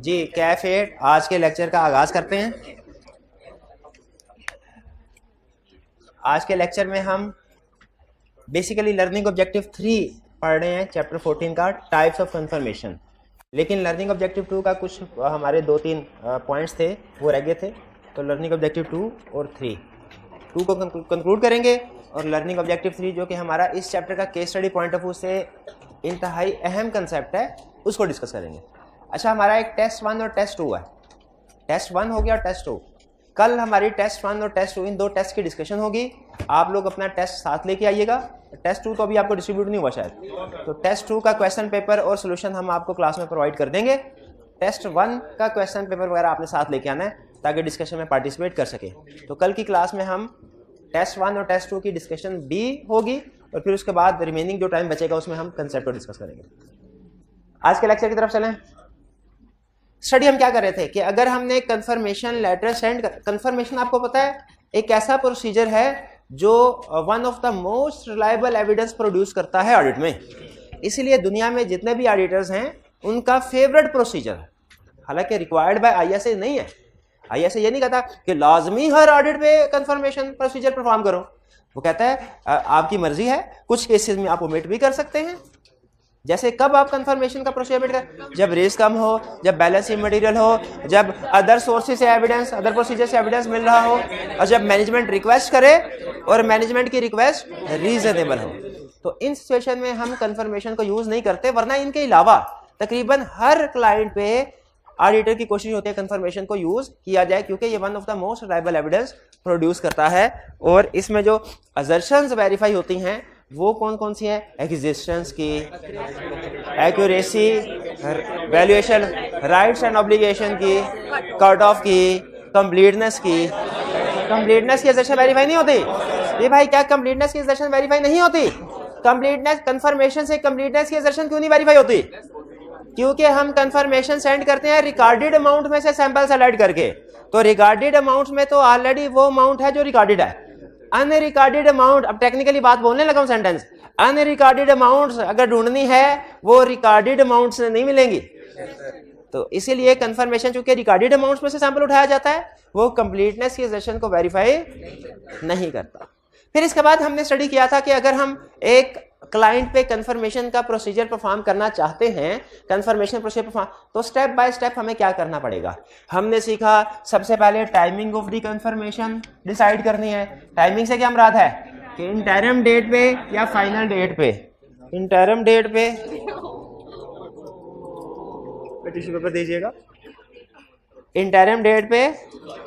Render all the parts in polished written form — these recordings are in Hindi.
जी कैफे आज के लेक्चर का आगाज करते हैं। आज के लेक्चर में हम बेसिकली लर्निंग ऑब्जेक्टिव 3 पढ़ रहे हैं, चैप्टर 14 का टाइप्स ऑफ कंफर्मेशन। लेकिन लर्निंग ऑब्जेक्टिव 2 का कुछ हमारे 2-3 पॉइंट्स थे वो रह गए थे, तो लर्निंग ऑब्जेक्टिव 2 और 3 2 को कंक्लूड करेंगे और लर्निंग ऑब्जेक्टिव 3 जो कि हमारा इस चैप्टर का case study point of view से इंतहाई अहम कंसेप्ट है उसको डिस्कस करेंगे। अच्छा, हमारा एक टेस्ट 1 और टेस्ट 2 है। टेस्ट 1 हो गया और टेस्ट 2। कल हमारी टेस्ट 1 और टेस्ट 2 इन 2 टेस्ट की डिस्कशन होगी। आप लोग अपना टेस्ट साथ लेके आइएगा। टेस्ट 2 तो अभी आपको डिस्ट्रीब्यूट नहीं हुआ शायद, तो टेस्ट 2 का क्वेश्चन पेपर और सोल्यूशन हम आपको क्लास में प्रोवाइड कर देंगे। टेस्ट 1 का क्वेश्चन पेपर वगैरह आपने साथ लेके आना है ताकि डिस्कशन में पार्टिसिपेट कर सके। तो कल की क्लास में हम टेस्ट 1 और टेस्ट 2 की डिस्कशन भी होगी और फिर उसके बाद रिमेनिंग जो टाइम बचेगा उसमें हम कंसेप्ट को डिस्कस करेंगे। आज के लेक्चर की तरफ चलें। स्टडी हम क्या कर रहे थे कि अगर हमने कंफर्मेशन लेटर सेंड कंफर्मेशन आपको पता है एक ऐसा प्रोसीजर है जो one of the most reliable evidence produce करता है ऑडिट में। इसीलिए दुनिया में जितने भी ऑडिटर्स हैं उनका फेवरेट प्रोसीजर है। हालांकि रिक्वायर्ड बाय आईएसए नहीं है। आईएसए ये नहीं कहता कि लाजमी हर ऑडिट पे कंफर्मेशन प्रोसीजर परफॉर्म करो। वो कहता है आपकी मर्जी है, कुछ केसेस में आप ओमिट भी कर सकते हैं। जैसे कब आप कंफर्मेशन का प्रोसीजर करें, जब रिस्क कम हो, जब बैलेंस मटेरियल हो, जब अदर सोर्सेज से एविडेंस, अदर प्रोसीजर से एविडेंस मिल रहा हो और जब मैनेजमेंट रिक्वेस्ट करे और मैनेजमेंट की रिक्वेस्ट रीजनेबल हो। तो इन सिचुएशन में हम कंफर्मेशन को यूज नहीं करते, वरना इनके अलावा तकरीबन हर क्लाइंट पे ऑडिटर की कोशिश होती है कंफर्मेशन को यूज किया जाए, क्योंकि ये one of the most reliable evidence produce करता है। और इसमें जो असर्शंस वेरीफाई होती हैं वो कौन कौन सी है? एग्जिस्टेंस की, accuracy, valuation, rights and obligation की, कट ऑफ की, कंप्लीटनेस की। कंप्लीटनेस की असर्शन वेरीफाई नहीं होती। ये भाई क्या कंप्लीटनेस की असर्शन वेरीफाई नहीं होती? कंप्लीटनेस कंफर्मेशन से कंप्लीटनेस की असर्शन क्यों नहीं वेरीफाई होती? क्योंकि हम कंफर्मेशन सेंड करते हैं रिकॉर्डेड अमाउंट में से सैंपल सेलेक्ट करके। तो रिकॉर्डेड अमाउंट में तो ऑलरेडी वो अमाउंट है जो रिकॉर्डेड है। अनरिकॉर्डेड अमाउंट, अब टेक्निकली बात बोलने लगा हूं सेंटेंस, अनरिकॉर्डेड अमाउंट्स अगर ढूंढनी है वो रिकॉर्डेड अमाउंट्स से नहीं मिलेंगी। तो इसीलिए कंफर्मेशन चूंकि रिकॉर्डेड अमाउंट्स में से सैंपल उठाया जाता है वो कंप्लीटनेस की असर्शन को वेरीफाई नहीं करता। फिर इसके बाद हमने स्टडी किया था कि अगर हम एक क्लाइंट पे कंफर्मेशन का प्रोसीजर परफॉर्म करना चाहते हैं, कंफर्मेशन प्रोसीजर परफॉर्म, तो स्टेप बाय स्टेप हमें क्या करना पड़ेगा। हमने सीखा सबसे पहले timing of the confirmation decide करनी है। टाइमिंग से क्या मुराद है कि इंटरम डेट पे या फाइनल डेट पे। इंटरम डेट पे टिश्यू पेपर दीजिएगा। इंटरम डेट पे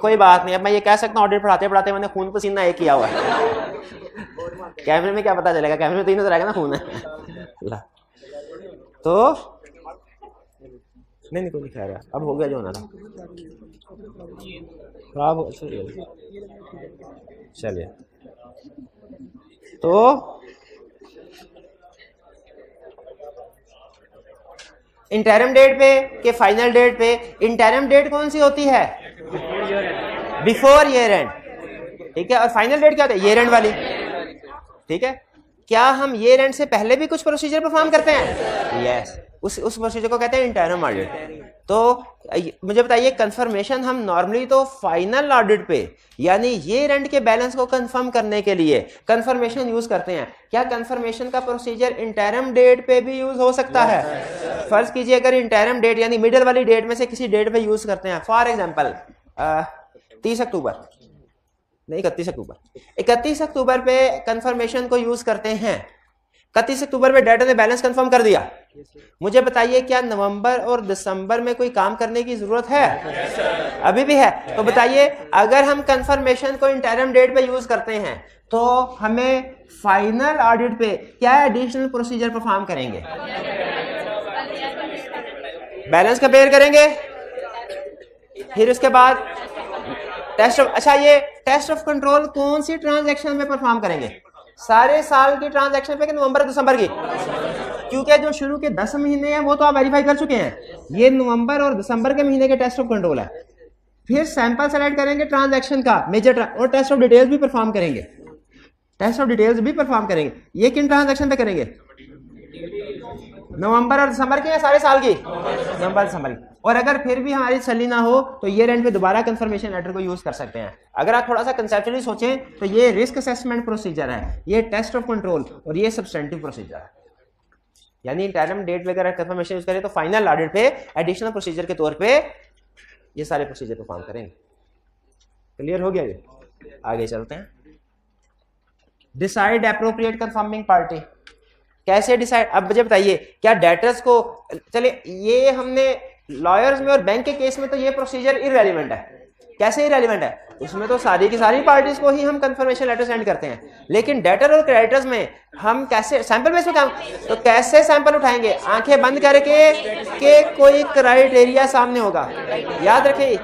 कोई बात नहीं, अब मैं ये कह सकता हूँ ऑडिट पढ़ाते पढ़ाते मैंने खून पसीना एक किया हुआ है। कैमरे में क्या पता चलेगा, कैमरे में तो नजर आएगा ना खून है। तो नहीं कोई नहीं खा रहा, अब हो गया जो होना था, खराब हो चलिए। तो इंटरम डेट पे के फाइनल डेट पे, इंटरम डेट कौन सी होती है? बिफोर ईयर एंड, ठीक है। और फाइनल डेट क्या होती है? ईयर एंड वाली, ठीक है। क्या हम ईयर एंड से पहले भी कुछ प्रोसीजर परफॉर्म करते हैं? यस, उस प्रोसीजर को कहते हैं इंटरम ऑडिट। तो मुझे बताइए, कंफर्मेशन हम नॉर्मली तो फाइनल ऑडिट पे यानी ईयर एंड के बैलेंस को कंफर्म करने के लिए कंफर्मेशन यूज करते हैं। क्या कंफर्मेशन का प्रोसीजर इंटरम डेट पे भी यूज हो सकता है? फर्ज कीजिए अगर इंटरम डेट यानी मिडिल वाली डेट में से किसी डेट पे यूज करते हैं, फॉर एग्जांपल 30 अक्टूबर नहीं 31 अक्टूबर पे कंफर्मेशन को यूज करते हैं। 31 अक्टूबर पे डेटा ने बैलेंस कंफर्म कर दिया। मुझे बताइए क्या नवंबर और दिसंबर में कोई काम करने की जरूरत है? अभी भी है। तो बताइए अगर हम कंफर्मेशन को इंटरम डेट पे यूज करते हैं तो हमें फाइनल ऑडिट पे क्या एडिशनल प्रोसीजर परफॉर्म करेंगे? बैलेंस कंपेयर करेंगे, फिर उसके बाद टेस्ट ऑफ, अच्छा ये टेस्ट ऑफ कंट्रोल कौन सी ट्रांजैक्शन में परफॉर्म करेंगे? सारे साल की ट्रांजैक्शन पे कि नवंबर दिसंबर की? क्योंकि जो शुरू के 10 महीने हैं वो तो आप वेरीफाई कर चुके हैं, ये नवंबर और दिसंबर के महीने के टेस्ट ऑफ कंट्रोल है। फिर सैंपल सेलेक्ट करेंगे ट्रांजैक्शन का मेजर और टेस्ट ऑफ डिटेल्स भी परफॉर्म करेंगे। टेस्ट ऑफ डिटेल्स भी परफॉर्म करेंगे। ये किन ट्रांजैक्शन पे करेंगे? नवंबर और दिसंबर की या सारे साल की? नवंबर दिसंबर की। और अगर फिर भी हमारी तसल्ली ना हो तो ईयर एंड पे दोबारा कंफर्मेशन लेटर को यूज कर सकते हैं। अगर आप थोड़ा सा कंसेप्चुअली सोचें तो ये रिस्क असेसमेंट प्रोसीजर है, ये टेस्ट ऑफ कंट्रोल और ये सब्सटेंटिव प्रोसीजर है। यानी इंटरम डेट वगैरह कंफर्मेशन यूज करें तो फाइनल ऑडिट पे एडिशनल प्रोसीजर के तौर पे ये सारे प्रोसीजर परफॉर्म करेंगे। क्लियर हो गया ये? आगे चलते हैं। Decide appropriate confirming party. कैसे डिसाइड? अब मुझे बताइए, क्या डेटर्स को, चलिए ये हमने लॉयर्स में और बैंक के केस में तो ये प्रोसीजर इररेलेवेंट है। कैसे इररेलेवेंट है? उसमें तो सारी की सारी पार्टीज को ही हम कंफर्मेशन लेटर सेंड करते हैं, लेकिन डेटर और क्रेडिटर्स में हम कैसे सैंपल बेस पे काम, तो कैसे सैंपल उठाएंगे? आंखें बंद करके कि कोई क्राइटेरिया सामने होगा। याद रखिए,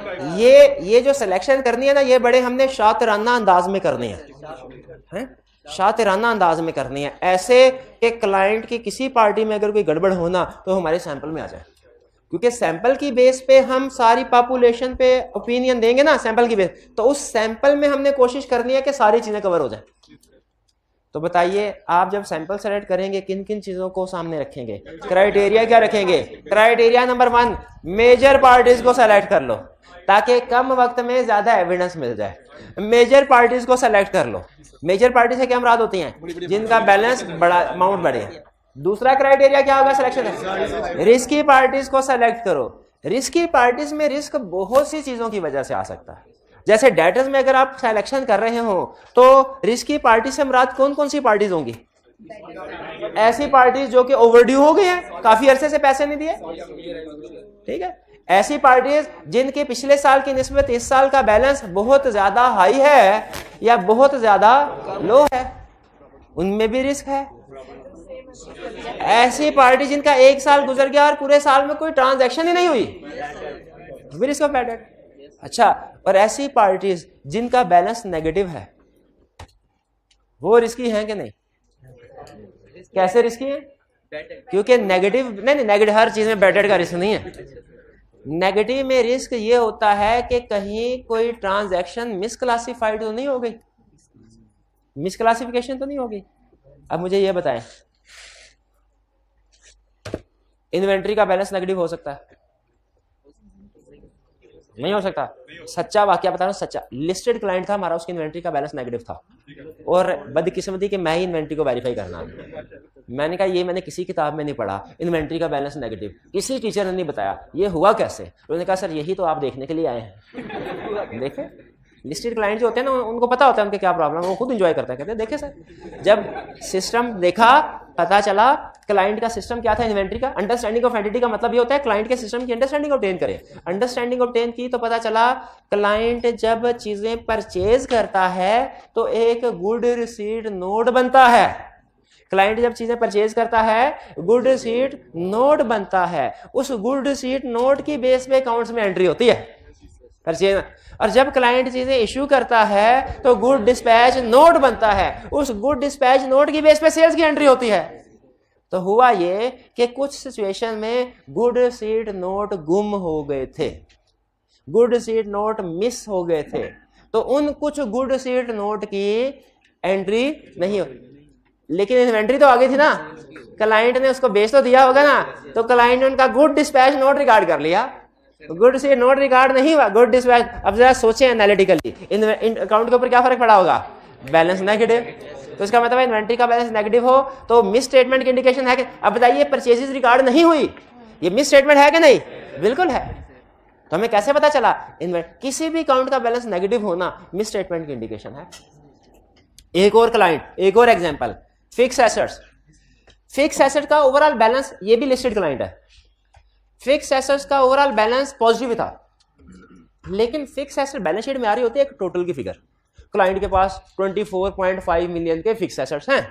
ये जो सिलेक्शन करनी है ना, ये बड़े हमने शातिराना अंदाज में करनी है, शातिराना अंदाज में करनी है, ऐसे कि क्लाइंट की किसी पार्टी में अगर कोई गड़बड़ होना तो हमारे सैंपल में आ जाए। क्योंकि सैंपल की बेस पे हम सारी पॉपुलेशन पे ओपिनियन देंगे ना, सैंपल की बेस, तो उस सैंपल में हमने कोशिश करनी है कि सारी चीजें कवर हो जाए। तो बताइए, आप जब सैंपल सेलेक्ट करेंगे किन किन चीजों को सामने रखेंगे? क्राइटेरिया क्या रखेंगे? क्राइटेरिया नंबर 1, मेजर पार्टीज को सेलेक्ट कर लो ताकि कम वक्त में ज्यादा एविडेंस मिल जाए। मेजर पार्टीज को सेलेक्ट कर लो। मेजर पार्टी से क्या मुराद होती हैं? जिनका बैलेंस बड़ा, अमाउंट बढ़े। दूसरा क्राइटेरिया क्या होगा सिलेक्शन है? रिस्की पार्टीज को सेलेक्ट करो। रिस्की पार्टीज में रिस्क बहुत सी चीजों की वजह से आ सकता है। जैसे डेटर्स में अगर आप सिलेक्शन कर रहे हो तो रिस्की पार्टी से मुराद कौन कौन सी पार्टीज होंगी? ऐसी पार्टीज जो कि ओवरड्यू हो गई हैं, काफी अरसे से पैसे नहीं दिए, ठीक है। ऐसी पार्टीज जिनके पिछले साल की निस्बत इस साल का बैलेंस बहुत ज्यादा हाई है या बहुत ज्यादा लो है, उनमें भी रिस्क है। ऐसी पार्टी जिनका एक साल गुजर गया और पूरे साल में कोई ट्रांजैक्शन ही नहीं हुई, भी रिस्क ऑफ बैड डेट। अच्छा, और ऐसी पार्टीज जिनका बैलेंस नेगेटिव है, वो रिस्की हैं कि नहीं? कैसे रिस्की है? क्योंकि नेगेटिव नहीं, नेगेटिव हर चीज में बैड डेट का रिस्क नहीं है। नेगेटिव में रिस्क ये होता है कि कहीं कोई ट्रांजैक्शन मिसक्लासिफाइड तो नहीं हो गई, मिसक्लासिफिकेशन तो नहीं हो गई। अब मुझे ये बताएं, इन्वेंट्री का बैलेंस नेगेटिव हो सकता है? नहीं हो सकता। सच्चा वाकया बता रहा हूं, सच्चा लिस्टेड क्लाइंट था हमारा, उसकी इन्वेंट्री का बैलेंस नेगेटिव था और बदकिस्मती कि मैं ही इन्वेंट्री को वेरीफाई करना। मैंने कहा ये मैंने किसी किताब में नहीं पढ़ा, इन्वेंट्री का बैलेंस नेगेटिव, किसी टीचर ने नहीं बताया, ये हुआ कैसे? उन्होंने कहा सर यही तो आप देखने के लिए आए हैं। देखें, लिस्टेड क्लाइंट जो होते हैं ना, उनको पता होता है उनके क्या प्रॉब्लम है, वो खुद एंजॉय करते हैं, कहते हैं देखे सर, जब सिस्टम देखा पता चला क्लाइंट का सिस्टम क्या था, इन्वेंट्री का। अंडरस्टैंडिंग ऑफ एंटिटी का मतलब ये होता है क्लाइंट के सिस्टम की अंडरस्टैंडिंग ऑब्टेन करे। अंडरस्टैंडिंग ऑब्टेन की तो पता चला क्लाइंट जब चीजें परचेज करता है तो एक गुड रिसीट नोट बनता है। क्लाइंट जब चीजें परचेज करता है गुड रिसीट नोट बनता है, उस गुड रिसीट नोट की बेस पे अकाउंट्स में एंट्री होती है परचेज। और जब क्लाइंट चीजें इश्यू करता है तो गुड डिस्पैच नोट बनता है, उस गुड डिस्पैच नोट की बेस पे सेल्स की एंट्री होती है। तो हुआ ये कि कुछ सिचुएशन में गुड रिसीट नोट गुम हो गए थे, गुड रिसीट नोट मिस हो गए थे, तो उन कुछ गुड रिसीट नोट की एंट्री नहीं हो, लेकिन इन्वेंट्री तो आगे थी ना, क्लाइंट ने उसको बेच तो दिया होगा ना, तो क्लाइंट ने उनका गुड डिस्पैच नोट रिकॉर्ड कर लिया, गुड से नोट रिकॉर्ड नहीं हुआ, गुड डिस्पैच। अब जरा सोचें एनालिटिकली, इन अकाउंट के ऊपर क्या फर्क पड़ा होगा? बैलेंस नेगेटिव, तो इसका मतलब इन्वेंट्री का बैलेंस नेगेटिव हो तो मिस स्टेटमेंट की इंडिकेशन है कि, अब बताइए परचेजेस रिकॉर्ड नहीं हुई, ये मिस स्टेटमेंट है कि नहीं? बिल्कुल है। तो हमें कैसे पता चला? किसी भी अकाउंट का बैलेंस नेगेटिव होना मिस स्टेटमेंट की इंडिकेशन है। एक और क्लाइंट, एक और example, fix assets. Fix asset का ओवरऑल बैलेंस, ये भी लिस्टेड क्लाइंट है, फिक्स एसेट्स का ओवरऑल बैलेंस पॉजिटिव था, लेकिन फिक्स एसेट बैलेंस शीट में आ रही होती है एक टोटल की फिगर, क्लाइंट के पास 24.5 मिलियन के फिक्स एसेट्स हैं।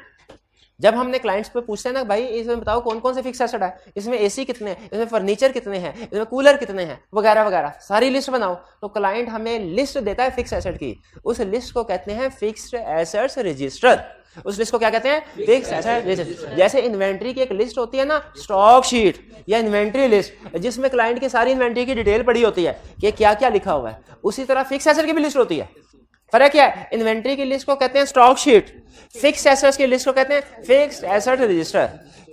जब हमने क्लाइंट्स पे पूछते हैं ना, भाई इसमें बताओ कौन कौन से फिक्स एसेट है, इसमें एसी कितने हैं, इसमें फर्नीचर कितने हैं, इसमें कूलर कितने हैं, वगैरह वगैरह, सारी लिस्ट बनाओ, तो क्लाइंट हमें लिस्ट देता है फिक्स एसेट की। उस लिस्ट को कहते हैं फिक्स्ड एसेट्स रजिस्टर। उस लिस्ट को क्या कहते हैं? Fixed asset register. जैसे इन्वेंट्री की एक लिस्ट होती है ना, स्टॉक शीट या इन्वेंट्री लिस्ट, जिसमें क्लाइंट की सारी इन्वेंट्री की डिटेल पड़ी होती है कि क्या क्या लिखा हुआ है, उसी तरह फिक्स एसेट की भी लिस्ट होती है। फर्क क्या है? इन्वेंट्री की लिस्ट को कहते हैं स्टॉक शीट, फिक्स एसेट्स की लिस्ट को कहते हैं fixed asset register.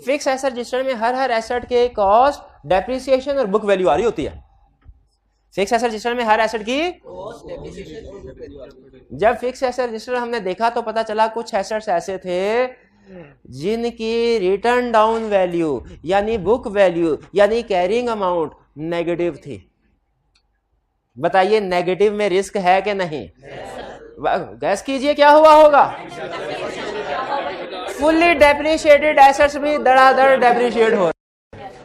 Fix asset register में हर एसेट के कॉस्ट, डेप्रिसिएशन और बुक वैल्यू आ रही होती है। फिक्स एसेट रजिस्टर में हर एसेट की जब फिक्स एसेट रजिस्टर हमने देखा तो पता चला कुछ एसेट्स ऐसे थे जिनकी रिटर्न डाउन वैल्यू यानी बुक वैल्यू यानी कैरिंग अमाउंट नेगेटिव थी। बताइए नेगेटिव में रिस्क है कि नहीं? गैस कीजिए क्या हुआ होगा? फुल्ली डेप्रिशिएटेड एसेट्स भी धड़ाधड़ डेप्रिशिएट हो।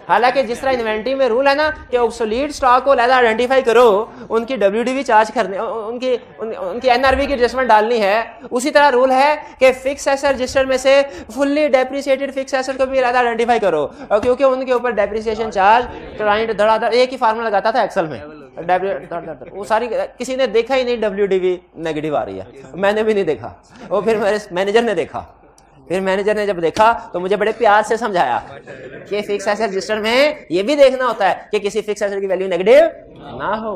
हालांकि जिस तरह इन्वेंट्री में रूल है ना कि ऑब्सोलीट स्टॉक को लहदा आइडेंटिफाई करो, उनकी WDV चार्ज करने, उनकी NRV की एडजस्टमेंट डालनी है, उसी तरह रूल है कि फिक्स एसेट रजिस्टर में से फुल्ली डेप्रिसिएटेड फिक्स एसेट को भी लहदा आइडेंटिफाई करो, और क्योंकि उनके ऊपर डेप्रिसिएशन चार्ज क्लाइंट धड़ाधड़ एक ही फार्मूला लगाता था एक्सेल में, वो सारी किसी ने देखा ही नहीं WDV नेगेटिव आ रही है, मैंने भी नहीं देखा, वो फिर मेरे मैनेजर ने देखा। फिर मैनेजर ने जब देखा तो मुझे बड़े प्यार से समझाया कि फिक्स एसेट रजिस्टर में ये भी देखना होता है कि किसी फिक्स एसेट की वैल्यू नेगेटिव ना हो।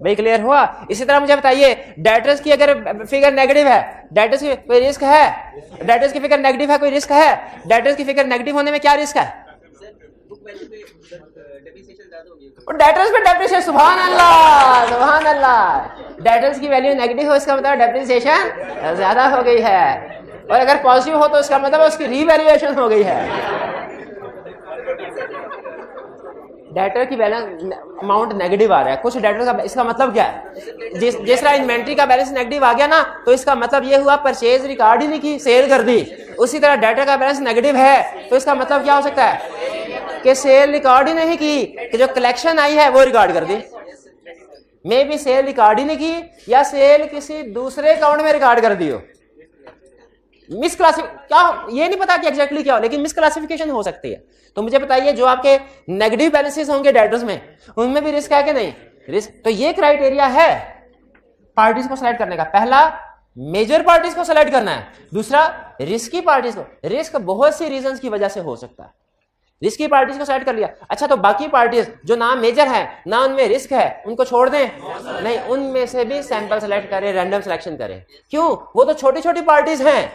भाई क्लियर हुआ? इसी तरह मुझे बताइए डेटर्स की अगर फिगर नेगेटिव है, डेटर्स की कोई रिस्क है? डेटर्स की फिगर नेगेटिव है, कोई रिस्क है? डेटर्स की फिगर नेगेटिव होने में क्या रिस्क है? डेटर्स पे डेप्रिसिएशन, सुभान अल्लाह सुभान अल्लाह। डेटर्स की वैल्यू नेगेटिव हो इसका मतलब डेप्रिसिएशन ज्यादा हो गई है, और अगर पॉजिटिव हो तो इसका मतलब उसकी रीवैल्यूएशन हो गई है। डेटर की बैलेंस अमाउंट नेगेटिव आ रहा है, कुछ डेटर का, इसका मतलब क्या है? जिस तरह इन्वेंट्री का बैलेंस नेगेटिव आ गया ना, तो इसका मतलब ये हुआ परचेज रिकॉर्ड ही नहीं की, सेल कर दी। उसी तरह डेटर का बैलेंस नेगेटिव है तो इसका मतलब क्या हो सकता है कि सेल रिकॉर्ड ही नहीं की, कि जो कलेक्शन आई है वो रिकॉर्ड कर दी। मे भी सेल रिकॉर्ड ही नहीं की या सेल किसी दूसरे अकाउंट में रिकॉर्ड कर दी हो। क्या ये नहीं पता कि एग्जैक्टली क्या हो, लेकिन मिसक्लासिफिकेशन हो सकती है। तो मुझे बताइए जो आपके नेगेटिव बैलेंसेस होंगे डेटर्स में, उनमें भी रिस्क है कि नहीं? रिस्क। तो ये क्राइटेरिया है पार्टीज को सिलेक्ट करने का। पहला मेजर पार्टीज को सिलेक्ट करना है, दूसरा रिस्की पार्टीज को। रिस्क बहुत सी रीजंस की वजह से हो सकता है। रिस्की पार्टीज को सेलेक्ट कर लिया, अच्छा तो बाकी पार्टीज जो ना मेजर है ना उनमें रिस्क है, उनको छोड़ दें? नहीं, उनमें से भी सैंपल सेलेक्ट करें, रैंडम सिलेक्शन करें। क्यों? वो तो छोटी छोटी पार्टीज हैं,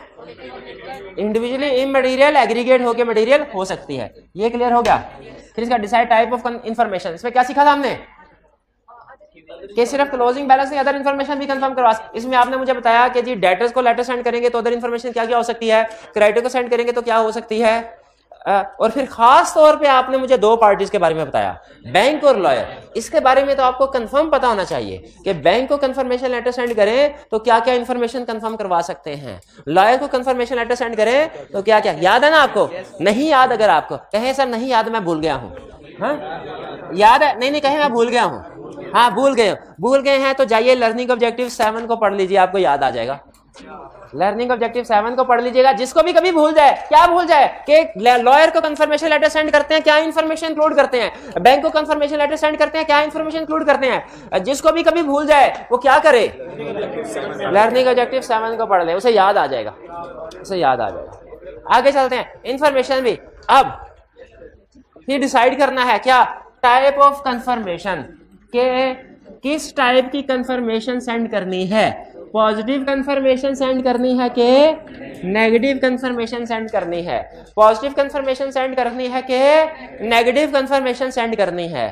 इंडिविजुअली इमटेरियल एग्रीगेट होकर मटेरियल हो सकती है। ये क्लियर हो गया? फिर इसका डिसाइड टाइप ऑफ इंफॉर्मेशन, इसमें क्या सीखा था हमने कि सिर्फ क्लोजिंग बैलेंस नहीं, अदर इन्फॉर्मेशन भी कंफर्म करवा। इसमें आपने मुझे बताया कि जी डेटर्स को लेटर सेंड करेंगे तो अदर इन्फॉर्मेशन क्या क्या हो सकती है, क्रेडिटर को सेंड करेंगे तो क्या हो सकती है, और फिर खास तौर पे आपने मुझे दो पार्टीज के बारे में बताया, बैंक और लॉयर। इसके बारे में तो आपको कंफर्म पता होना चाहिए कि बैंक को कंफर्मेशन लेटर सेंड करें तो क्या क्या इंफॉर्मेशन कंफर्म करवा सकते हैं, लॉयर को कंफर्मेशन लेटर सेंड करें तो क्या क्या। याद है ना आपको? नहीं याद? अगर आपको कहें सर नहीं याद, मैं भूल गया हूँ, हाँ याद है? नहीं कहें मैं भूल गया हूँ, हाँ भूल गए हैं तो जाइए लर्निंग ऑब्जेक्टिव 7 को पढ़ लीजिए, आपको याद आ जाएगा। लर्निंग ऑब्जेक्टिव 7 को पढ़ लीजिएगा। जिसको भी कभी भूल जाए, क्या भूल जाए कि लॉयर को कंफर्मेशन लेटर सेंड करते हैं क्या इंफॉर्मेशन इंक्लूड करते हैं, बैंक को कंफर्मेशन लेटर सेंड करते हैं क्या इंफॉर्मेशन इंक्लूड करते हैं, जिसको भी कभी भूल जाए वो क्या करे, लर्निंग ऑब्जेक्टिव 7 को पढ़ ले, उसे याद आ जाएगा, उसे याद आ जाएगा। आगे चलते हैं, इंफॉर्मेशन भी अब फिर डिसाइड करना है क्या टाइप ऑफ कंफर्मेशन, के किस टाइप की कंफर्मेशन सेंड करनी है, पॉजिटिव कंफर्मेशन सेंड करनी है कि नेगेटिव कंफर्मेशन सेंड करनी है, पॉजिटिव कंफर्मेशन सेंड करनी है कि नेगेटिव कंफर्मेशन सेंड करनी है।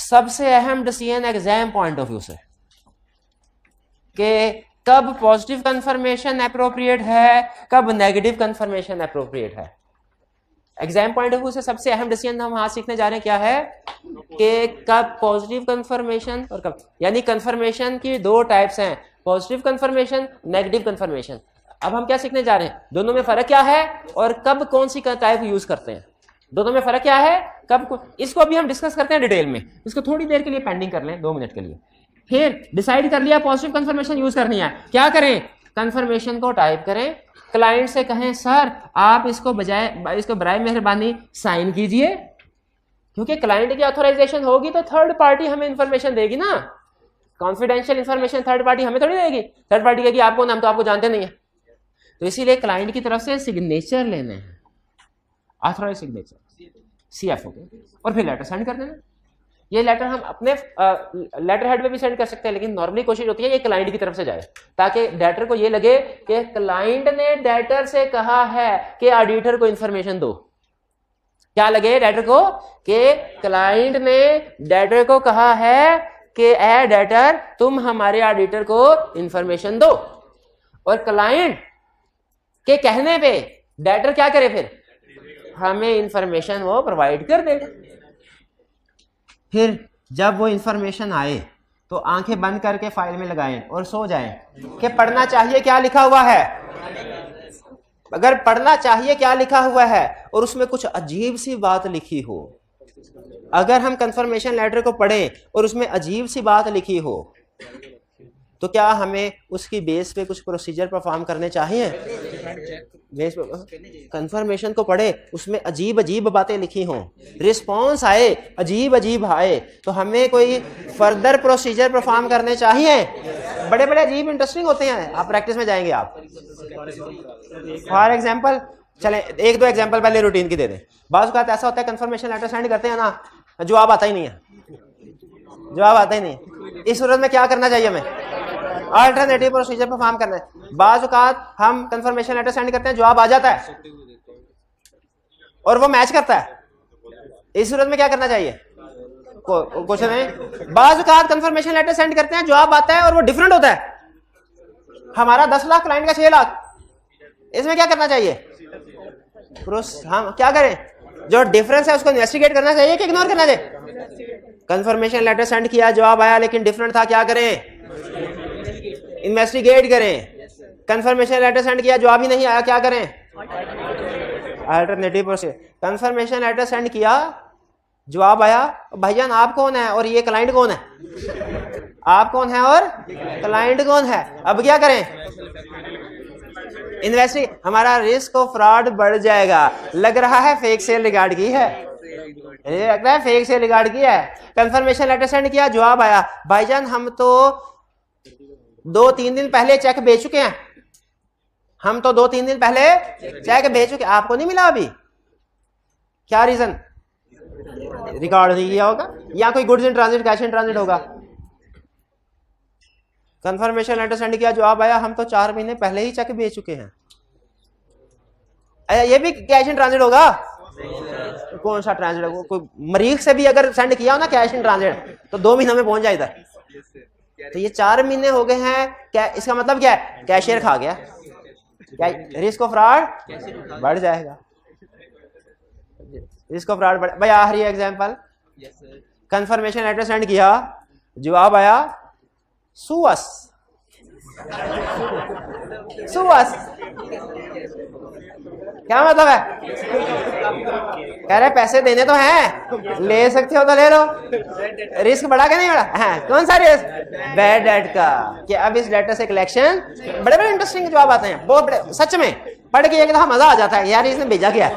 सबसे अहम decision exam point of view से कि कब पॉजिटिव कंफर्मेशन अप्रोप्रिएट है, कब नेगेटिव कंफर्मेशन अप्रोप्रिएट है। एग्जाम पॉइंट ऑफ व्यू से सबसे अहम डिसीजन हम आज सीखने जा रहे हैं क्या है कि कब पॉजिटिव कंफर्मेशन और कब, यानी कंफर्मेशन की दो टाइप्स हैं, पॉजिटिव कंफर्मेशन, नेगेटिव कंफर्मेशन। अब हम क्या सीखने जा रहे हैं, दोनों में फर्क क्या है और कब कौन सी टाइप यूज करते हैं, दोनों में फर्क क्या है, कब, इसको अभी हम डिस्कस करते हैं डिटेल में। इसको थोड़ी देर के लिए पेंडिंग कर लें, 2 मिनट के लिए। फिर डिसाइड कर लिया पॉजिटिव कंफर्मेशन यूज करनी है, क्या करें, कंफर्मेशन को टाइप करें, क्लाइंट से कहें सर आप इसको बराए मेहरबानी साइन कीजिए, क्योंकि क्लाइंट की ऑथराइजेशन होगी तो थर्ड पार्टी हमें इंफॉर्मेशन देगी ना, कॉन्फिडेंशियल इंफॉर्मेशन थर्ड पार्टी हमें थोड़ी देगी, थर्ड पार्टी कहेगी आपको, हम तो आपको जानते नहीं है। तो इसीलिए क्लाइंट की तरफ से सिग्नेचर लेने हैं, ऑथराइज सिग्नेचर CFO के, और फिर लेटर सेंड कर देना। ये लेटर हम अपने लेटर हेड पे भी सेंड कर सकते हैं, लेकिन नॉर्मली कोशिश होती है ये क्लाइंट की तरफ से जाए, ताकि डेटर को ये लगे कि क्लाइंट ने डेटर से कहा है कि ऑडिटर को इंफॉर्मेशन दो। क्या लगे डेटर को कि क्लाइंट ने डेटर को कहा है कि ए डेटर तुम हमारे ऑडिटर को इंफॉर्मेशन दो, और क्लाइंट के कहने पे डेटर क्या करे, फिर हमें इंफॉर्मेशन वो प्रोवाइड कर देगा। फिर जब वो इंफॉर्मेशन आए तो आंखें बंद करके फाइल में लगाएं और सो जाएं कि पढ़ना चाहिए क्या लिखा हुआ है। अगर पढ़ना चाहिए क्या लिखा हुआ है और उसमें कुछ अजीब सी बात लिखी हो, अगर हम कंफर्मेशन लेटर को पढ़ें और उसमें अजीब सी बात लिखी हो, तो क्या हमें उसकी बेस पे कुछ प्रोसीजर परफॉर्म करने चाहिए? बेस पे कंफर्मेशन को पढ़े, उसमें अजीब अजीब बातें लिखी हों, रिस्पॉन्स आए अजीब अजीब आए, तो हमें कोई फर्दर प्रोसीजर परफॉर्म करने चाहिए? बड़े बड़े अजीब इंटरेस्टिंग होते हैं, आप प्रैक्टिस में जाएंगे आप। फॉर एग्जाम्पल, चले एक दो एग्जाम्पल पहले रूटीन की दे दें। बाज़ औक़ात ऐसा होता है कंफर्मेशन लेटर सेंड करते हैं ना, जवाब आता ही नहीं है, जवाब आता ही नहीं। इस सूरत में क्या करना चाहिए हमें? अल्टरनेटिव प्रोसीजर परफॉर्म करना है। बाज़ औक़ात हम कंफर्मेशन लेटर सेंड करते हैं, जवाब आ जाता है और वो मैच करता है, इस सूरत में क्या करना चाहिए? कुछ नहीं। बाज़ औक़ात कंफर्मेशन लेटर सेंड करते हैं, जवाब आता है और वो डिफरेंट होता है, हमारा 10 लाख क्लाइंट का 6 लाख, इसमें क्या करना चाहिए? हम क्या करें? जो डिफरेंस है उसको इन्वेस्टिगेट करना चाहिए कि इग्नोर करना चाहिए? कंफर्मेशन लेटर सेंड किया, जवाब आया लेकिन डिफरेंट था, क्या करें? इन्वेस्टिगेट करें। कंफर्मेशन लेटर सेंड किया, जवाब ही नहीं आया, क्या करें? Alternative procedure. Confirmation letter send किया, जवाब आया, भाईजान आप कौन है और ये क्लाइंट कौन है? आप कौन है और क्लाइंट कौन है? अब क्या करें? इन्वेस्टिगेट। हमारा रिस्क ऑफ फ्रॉड बढ़ जाएगा। लग रहा है फेक सेल रिगार्ड की है, ये लगता है फेक सेल रिगार्ड की है। कंफर्मेशन लेटर सेंड किया, जवाब आया, भाईजान हम तो 2-3 दिन पहले चेक भेज चुके हैं, हम तो 2-3 दिन पहले चेक भेज चुके, आपको नहीं मिला अभी, क्या रीजन? रिकॉर्ड नहीं किया होगा, या कोई goods in transit, cash in transit होगा। कंफर्मेशन लेटर सेंड किया, जवाब आया, हम तो 4 महीने पहले ही चेक भेज चुके हैं, ये भी कैश इन ट्रांजिट होगा? कौन सा ट्रांजिट? कोई मरीज से भी अगर सेंड किया हो ना कैश इन ट्रांजिट, तो 2 महीनों में पहुंच जाए इधर। तो ये 4 महीने हो गए हैं, क्या इसका मतलब क्या है? कैशियर खा गया, क्या रिस्क ऑफ फ्रॉड बढ़ जाएगा, रिस्क ऑफ फ्रॉड बढ़। भाई आखिरी एग्जांपल, कंफर्मेशन लेटर सेंड किया, जवाब आया सुअस, सुअस क्या मतलब है? कह रहे पैसे देने तो हैं, ले सकते हो तो ले लो, रिस्क बढ़ा के नहीं बढ़ा? हाँ, कौन सा रिस्क? बैड डेट का, कि अब इस लेटर से कलेक्शन। बड़े बड़े इंटरेस्टिंग जवाब आते हैं, बहुत बड़े, सच में पढ़ के एकदम मजा आ जाता है यार, इसने भेजा गया,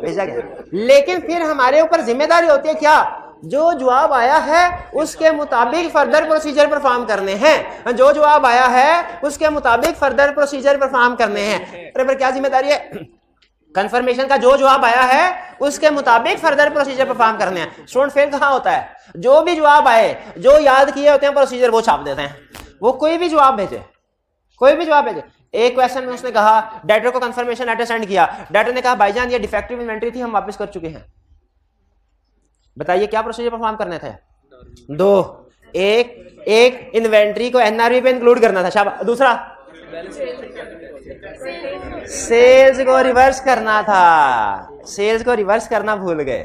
भेजा गया। लेकिन फिर हमारे ऊपर जिम्मेदारी होती है क्या? जो जवाब आया है उसके मुताबिक फर्दर प्रोसीजर परफॉर्म करने हैं, जो जवाब आया है उसके मुताबिक फर्दर प्रोसीजर परफॉर्म करने हैं। अरे पर क्या जिम्मेदारी है? कंफर्मेशन का जो जवाब आया है उसके मुताबिक फर्दर प्रोसीजर परफॉर्म करने हैं। स्टूडेंट फेल कहाँ होता है? जो भी जवाब आए, जो याद किए होते हैं प्रोसीजर, वो छाप देते हैं। वो कोई भी जवाब भेजे, कोई भी जवाब भेजे। एक क्वेश्चन में उसने कहा डेटर को कंफर्मेशन लेटर सेंड किया, डेटर ने कहा भाईजान ये डिफेक्टिव इन्वेंट्री थी, हम वापस कर चुके हैं। बताइए क्या प्रोसीजर परफॉर्म करने थे? 2। एक इन्वेंट्री को एनआरवी पे इंक्लूड करना था, शाबाश। दूसरा सेल्स को रिवर्स करना था, सेल्स को रिवर्स करना भूल गए,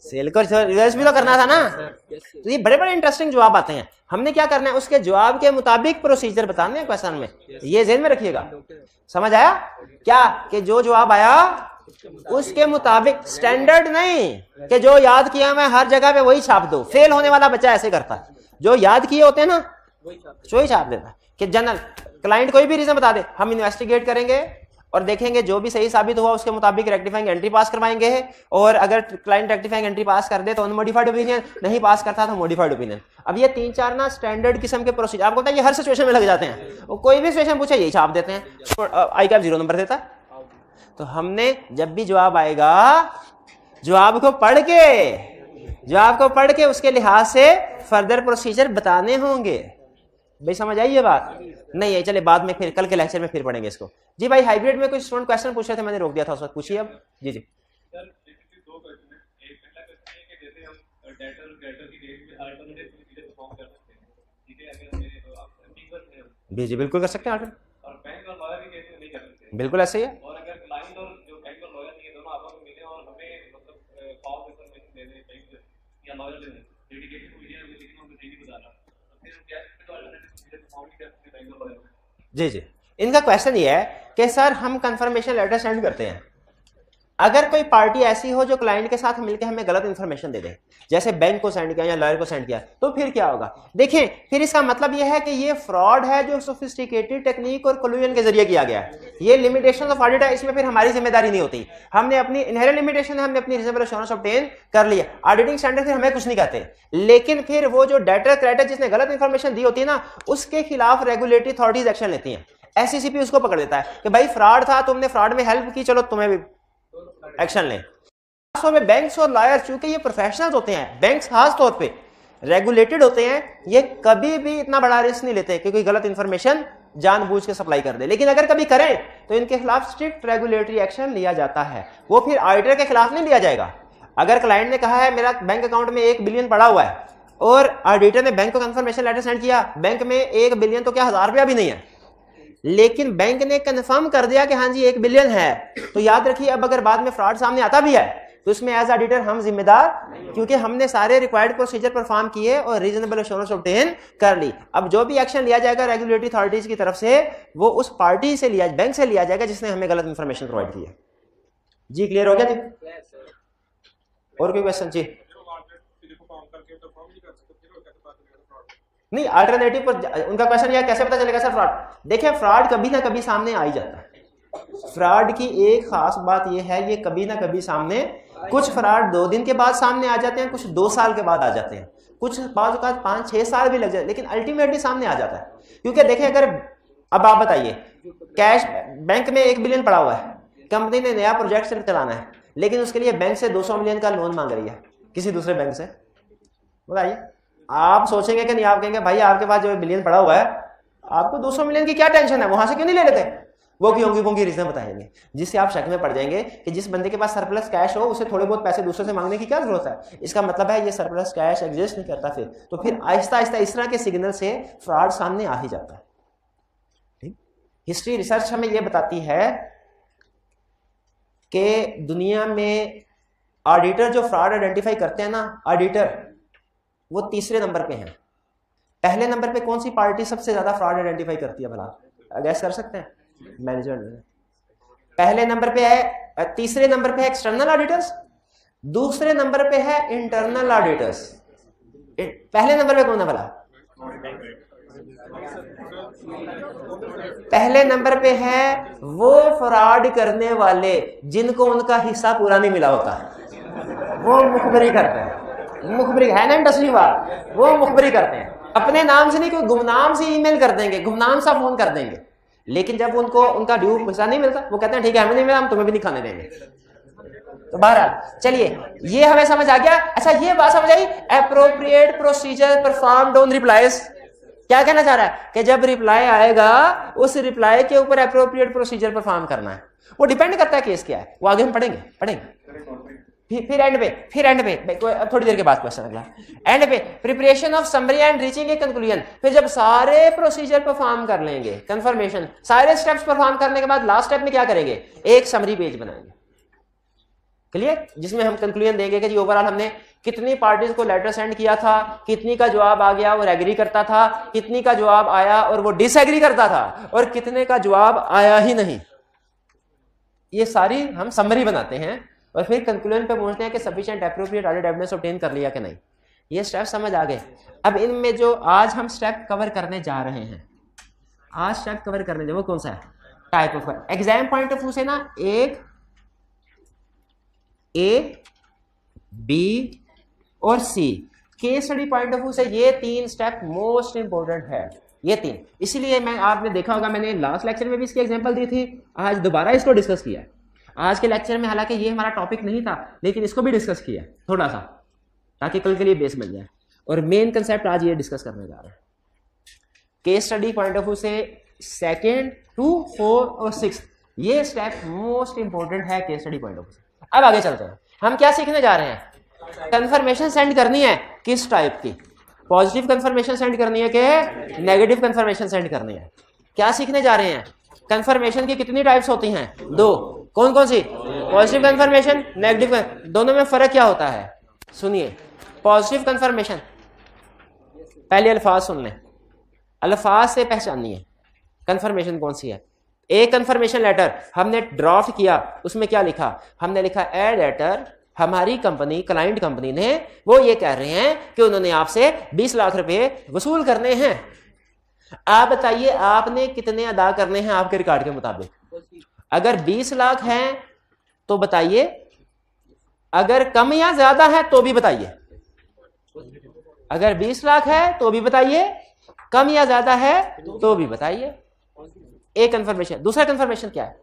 सेल को रिवर्स भी तो करना था ना। तो ये बड़े बड़े इंटरेस्टिंग जवाब आते हैं, हमने क्या करना है? उसके जवाब के मुताबिक प्रोसीजर बताने हैं क्वेश्चन में, ये ध्यान में रखिएगा। समझ आया क्या? कि जो जवाब आया उसके मुताबिक, स्टैंडर्ड नहीं कि जो याद किया मैं हर जगह पे वही छाप दो। फेल होने वाला बच्चा ऐसे करता है, जो याद किए होते हैं ना वही छाप देता है। कि जनरल क्लाइंट कोई भी रीजन बता दे, हम इन्वेस्टिगेट करेंगे और देखेंगे, जो भी सही साबित हुआ उसके मुताबिक रेक्टिफाइंग एंट्री पास करवाएंगे, और अगर क्लाइंट रेक्टिफाइंग एंट्री पास कर दे तो अनमोडिफाइड ओपिनियन, नहीं पास करता तो मॉडिफाइड ओपिनियन। अब ये 3-4 ना स्टैंडर्ड किस्म के प्रोसीजर, आपको पता है ये हर सिचुएशन में लग जाते हैं, कोई भी सिचुएशन पूछे यही छाप देते हैं। आई कैप 0 नंबर देता है। तो हमने जब भी जवाब आएगा, जवाब को पढ़ के जो आपको पढ़ के उसके लिहाज से फर्दर प्रोसीजर बताने होंगे। भाई समझ आई ये बात? नहीं है, चले बाद में फिर कल के लेक्चर में फिर पढ़ेंगे इसको। जी भाई हाइब्रिड में कुछ स्टूडेंट क्वेश्चन पूछ रहे थे, मैंने रोक दिया था उस वक्त, पूछिए अब। जी जी जी बिल्कुल कर सकते हैं आर्डर, बिल्कुल ऐसे ही है। जी जी इनका क्वेश्चन ये है कि सर हम कंफर्मेशन लेटर सेंड करते हैं, अगर कोई पार्टी ऐसी हो जो क्लाइंट के साथ मिलकर हमें गलत इंफॉर्मेशन दे दे, जैसे बैंक को सेंड किया या लॉयर को सेंड किया, तो फिर क्या होगा? देखें, फिर इसका मतलब यह है कि ये फ्रॉड है जो सोफिस्टिकेटेड टेक्निक और कोल्यूजन के जरिए किया गया है। ये लिमिटेशन ऑफ ऑडिट है, इसमें फिर हमारी जिम्मेदारी नहीं होती। हमने अपनी इनहेरेंट लिमिटेशन है, हमने अपनी रीजनेबल एश्योरेंस ऑब्टेन कर लिया, ऑडिटिंग स्टैंडर्ड फिर हमें कुछ नहीं कहते। लेकिन फिर वो जो डेटर क्रेडिटर जिसने गलत इंफॉर्मेशन दी होती है ना, उसके खिलाफ रेगुलेटरी अथॉरिटीज एक्शन लेती हैं। एससीसीपी उसको पकड़ देता है कि भाई फ्रॉड था, तुमने फ्रॉड में हेल्प की, चलो तुम्हें भी एक्शन लें। खासतौर में बैंक्स और लॉयर, चूंकि ये प्रोफेशनल्स होते हैं, बैंक्स खास तौर पे रेगुलेटेड होते हैं, ये कभी भी इतना बड़ा रिस्क नहीं लेते कि कोई गलत इंफॉर्मेशन जानबूझ के सप्लाई कर दे। लेकिन अगर कभी करें तो इनके खिलाफ स्ट्रिक्ट रेगुलेटरी एक्शन लिया जाता है। वो फिर ऑडिटर के खिलाफ नहीं लिया जाएगा। अगर क्लाइंट ने कहा है मेरा बैंक अकाउंट में 1 बिलियन पड़ा हुआ है और ऑडिटर ने बैंक को कंफर्मेशन लेटर सेंड किया, बैंक में 1 बिलियन तो क्या 1000 रुपया भी नहीं है, लेकिन बैंक ने कंफर्म कर दिया कि हाँ जी 1 बिलियन है, तो याद रखिए अब अगर बाद में फ्रॉड सामने आता भी है तो इसमें एज ऑडिटर हम जिम्मेदार, क्योंकि हमने सारे रिक्वायर्ड प्रोसीजर परफॉर्म किए और रीजनेबल एश्योरेंस ऑब्टेन कर ली। अब जो भी एक्शन लिया जाएगा रेगुलेटरी अथॉरिटीज की तरफ से, वो उस पार्टी से लिया, बैंक से लिया जाएगा जिसने हमें गलत इंफॉर्मेशन प्रोवाइड की है। जी क्लियर हो गया जी? और कोई क्वेश्चन? जी नहीं, अल्टरनेटिव पर उनका क्वेश्चन यह कैसे पता चलेगा सर फ्रॉड? देखिए फ्रॉड कभी ना कभी सामने आ ही जाता है। फ्रॉड की एक खास बात यह है, ये कभी ना कभी सामने, कुछ फ्रॉड 2 दिन के बाद सामने आ जाते हैं, कुछ 2 साल के बाद आ जाते हैं, कुछ बाद 5-6 साल भी लग जाते हैं, लेकिन अल्टीमेटली सामने आ जाता है। क्योंकि देखिए अगर अब आप बताइए, कैश बैंक में 1 बिलियन पड़ा हुआ है, कंपनी ने नया प्रोजेक्ट चलाना है, लेकिन उसके लिए बैंक से 200 मिलियन का लोन मांग रही है किसी दूसरे बैंक से, बताइए आप सोचेंगे कि नहीं? आप कहेंगे भाई आपके पास जो बिलियन पड़ा हुआ है, आपको 200 मिलियन की क्या टेंशन है, वहां से क्यों नहीं ले लेते? वो क्यों की रीजन बताएंगे, जिससे आप शक में पड़ जाएंगे कि जिस बंदे के पास सरप्लस कैश हो उसे थोड़े बहुत पैसे दूसरे से मांगने की क्या जरूरत है। इसका मतलब है ये सरप्लस कैश एग्जिस्ट नहीं करता। फिर आहिस्ता आहिस्ता इस तरह के सिग्नल से फ्रॉड सामने आ ही जाता है। हिस्ट्री रिसर्च हमें यह बताती है कि दुनिया में ऑडिटर जो फ्रॉड आइडेंटिफाई करते हैं ना, ऑडिटर वो 3रे नंबर पे हैं। पहले नंबर पे कौन सी पार्टी सबसे ज्यादा फ्रॉड आइडेंटिफाई करती है भला? गैस कर सकते हैं? मैनेजमेंट। पहले नंबर पे है, 3रे नंबर पे है एक्सटर्नल ऑडिटर्स, दूसरे नंबर पे है इंटरनल ऑडिटर्स। पहले नंबर पे कौन है भला? पहले नंबर पे है वो फ्रॉड करने वाले जिनको उनका हिस्सा पूरा नहीं मिला होता, वो मुखबरी करते हैं। मुखबरी है ना इंडस्ट्री वाला, वो मुखबरी करते हैं अपने नाम से नहीं, कोई गुमनाम से ईमेल कर देंगे, गुमनाम सा फोन कर देंगे, लेकिन जब उनको उनका ड्यू पैसा नहीं मिलता वो कहते हैं ठीक है हमें नहीं मिला, हम तुम्हें भी नहीं खाने देंगे। तो बहरहाल चलिए ये हमें समझ आ गया। अच्छा ये बात समझ आई, appropriate procedure performed on replies. क्या कहना चाह रहा है कि जब रिप्लाई आएगा उस रिप्लाई के ऊपर एप्रोप्रिएट प्रोसीजर परफॉर्म करना है। वो डिपेंड करता है केस क्या है, वो आगे हम पढ़ेंगे। फिर एंड पे थोड़ी देर के बाद क्वेश्चन अगला, एंड पे preparation of summary and reaching a conclusion. फिर जब सारे प्रोसीजर परफॉर्म कर लेंगे, कंफर्मेशन सारे स्टेप्स परफॉर्म करने के बाद लास्ट स्टेप में क्या करेंगे? एक समरी पेज बनाएंगे, क्लियर, जिसमें हम कंक्लूजन देंगे कि जी ओवरऑल हमने कितनी पार्टीज को लेटर सेंड किया था, कितनी का जवाब आ गया और एग्री करता था, कितनी का जवाब आया और वो डिसएग्री करता था, और कितने का जवाब आया ही नहीं। ये सारी हम समरी बनाते हैं और फिर कंक्लूजन पे पहुंचते हैं कि sufficient appropriate audit evidence obtain कर लिया कि नहीं। ये स्टेप समझ आ गए। अब इनमें जो आज हम स्टेप कवर करने जा रहे हैं, आज स्टेप कवर करने जो वो कौन सा है? Type of exam point of view से ना, एक ए बी और C, case study point of view से ये 3 स्टेप मोस्ट इंपोर्टेंट है। ये 3, इसीलिए मैं आपने देखा होगा मैंने लास्ट लेक्चर में भी इसकी एग्जांपल दी थी, आज दोबारा इसको डिस्कस किया। आज के लेक्चर में हालांकि ये हमारा टॉपिक नहीं था लेकिन इसको भी डिस्कस किया थोड़ा सा, ताकि कल के लिए बेस बन जाए। और मेन कंसेप्ट आज ये डिस्कस करने जा रहे हैं case study point of view से। 2nd, 2, 4 और 6 ये स्टेप मोस्ट इंपॉर्टेंट है case study point of view से। अब आगे चलते हैं, हम क्या सीखने जा रहे हैं? कंफर्मेशन सेंड करनी है किस टाइप की? पॉजिटिव कंफर्मेशन सेंड करनी है कि नेगेटिव कंफर्मेशन सेंड करनी है? क्या सीखने जा रहे हैं? कंफर्मेशन की कितनी टाइप्स होती हैं? 2। कौन कौन सी? Positive confirmation, negative. दोनों में फर्क क्या होता है? सुनिए, पॉजिटिव कंफर्मेशन, पहले अल्फाज सुन लें, अल्फाज से पहचानिए कंफर्मेशन कौन सी है। एक कंफर्मेशन लेटर हमने ड्राफ्ट किया, उसमें क्या लिखा? हमने लिखा ए लेटर, हमारी कंपनी, क्लाइंट कंपनी ने, वो ये कह रहे हैं कि उन्होंने आपसे 20 लाख रुपए वसूल करने हैं। आप बताइए आपने कितने अदा करने हैं आपके रिकॉर्ड के मुताबिक? अगर 20 लाख हैं तो बताइए, अगर कम या ज्यादा है तो भी बताइए। अगर 20 लाख है तो भी बताइए, कम या ज्यादा है तो भी बताइए। एक कंफर्मेशन। दूसरा कंफर्मेशन क्या है?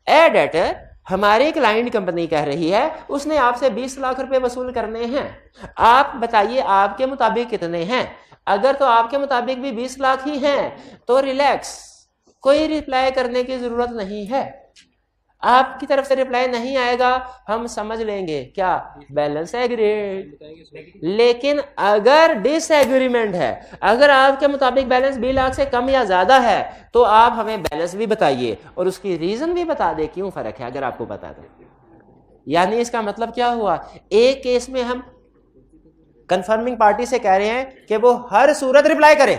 ए डेटर, हमारी क्लाइंट कंपनी कह रही है उसने आपसे 20 लाख रुपए वसूल करने हैं, आप बताइए आपके मुताबिक कितने हैं। अगर तो आपके मुताबिक भी 20 लाख ही हैं तो रिलैक्स, कोई रिप्लाई करने की जरूरत नहीं है। आपकी तरफ से रिप्लाई नहीं आएगा, हम समझ लेंगे क्या? Balance agreed. लेकिन अगर डिसएग्रीमेंट है, अगर आपके मुताबिक बैलेंस 20 लाख से कम या ज्यादा है, तो आप हमें बैलेंस भी बताइए और उसकी रीजन भी बता दे क्यों फर्क है, अगर आपको पता है। यानी इसका मतलब क्या हुआ? एक केस में हम कंफर्मिंग पार्टी से कह रहे हैं कि वो हर सूरत रिप्लाई करे,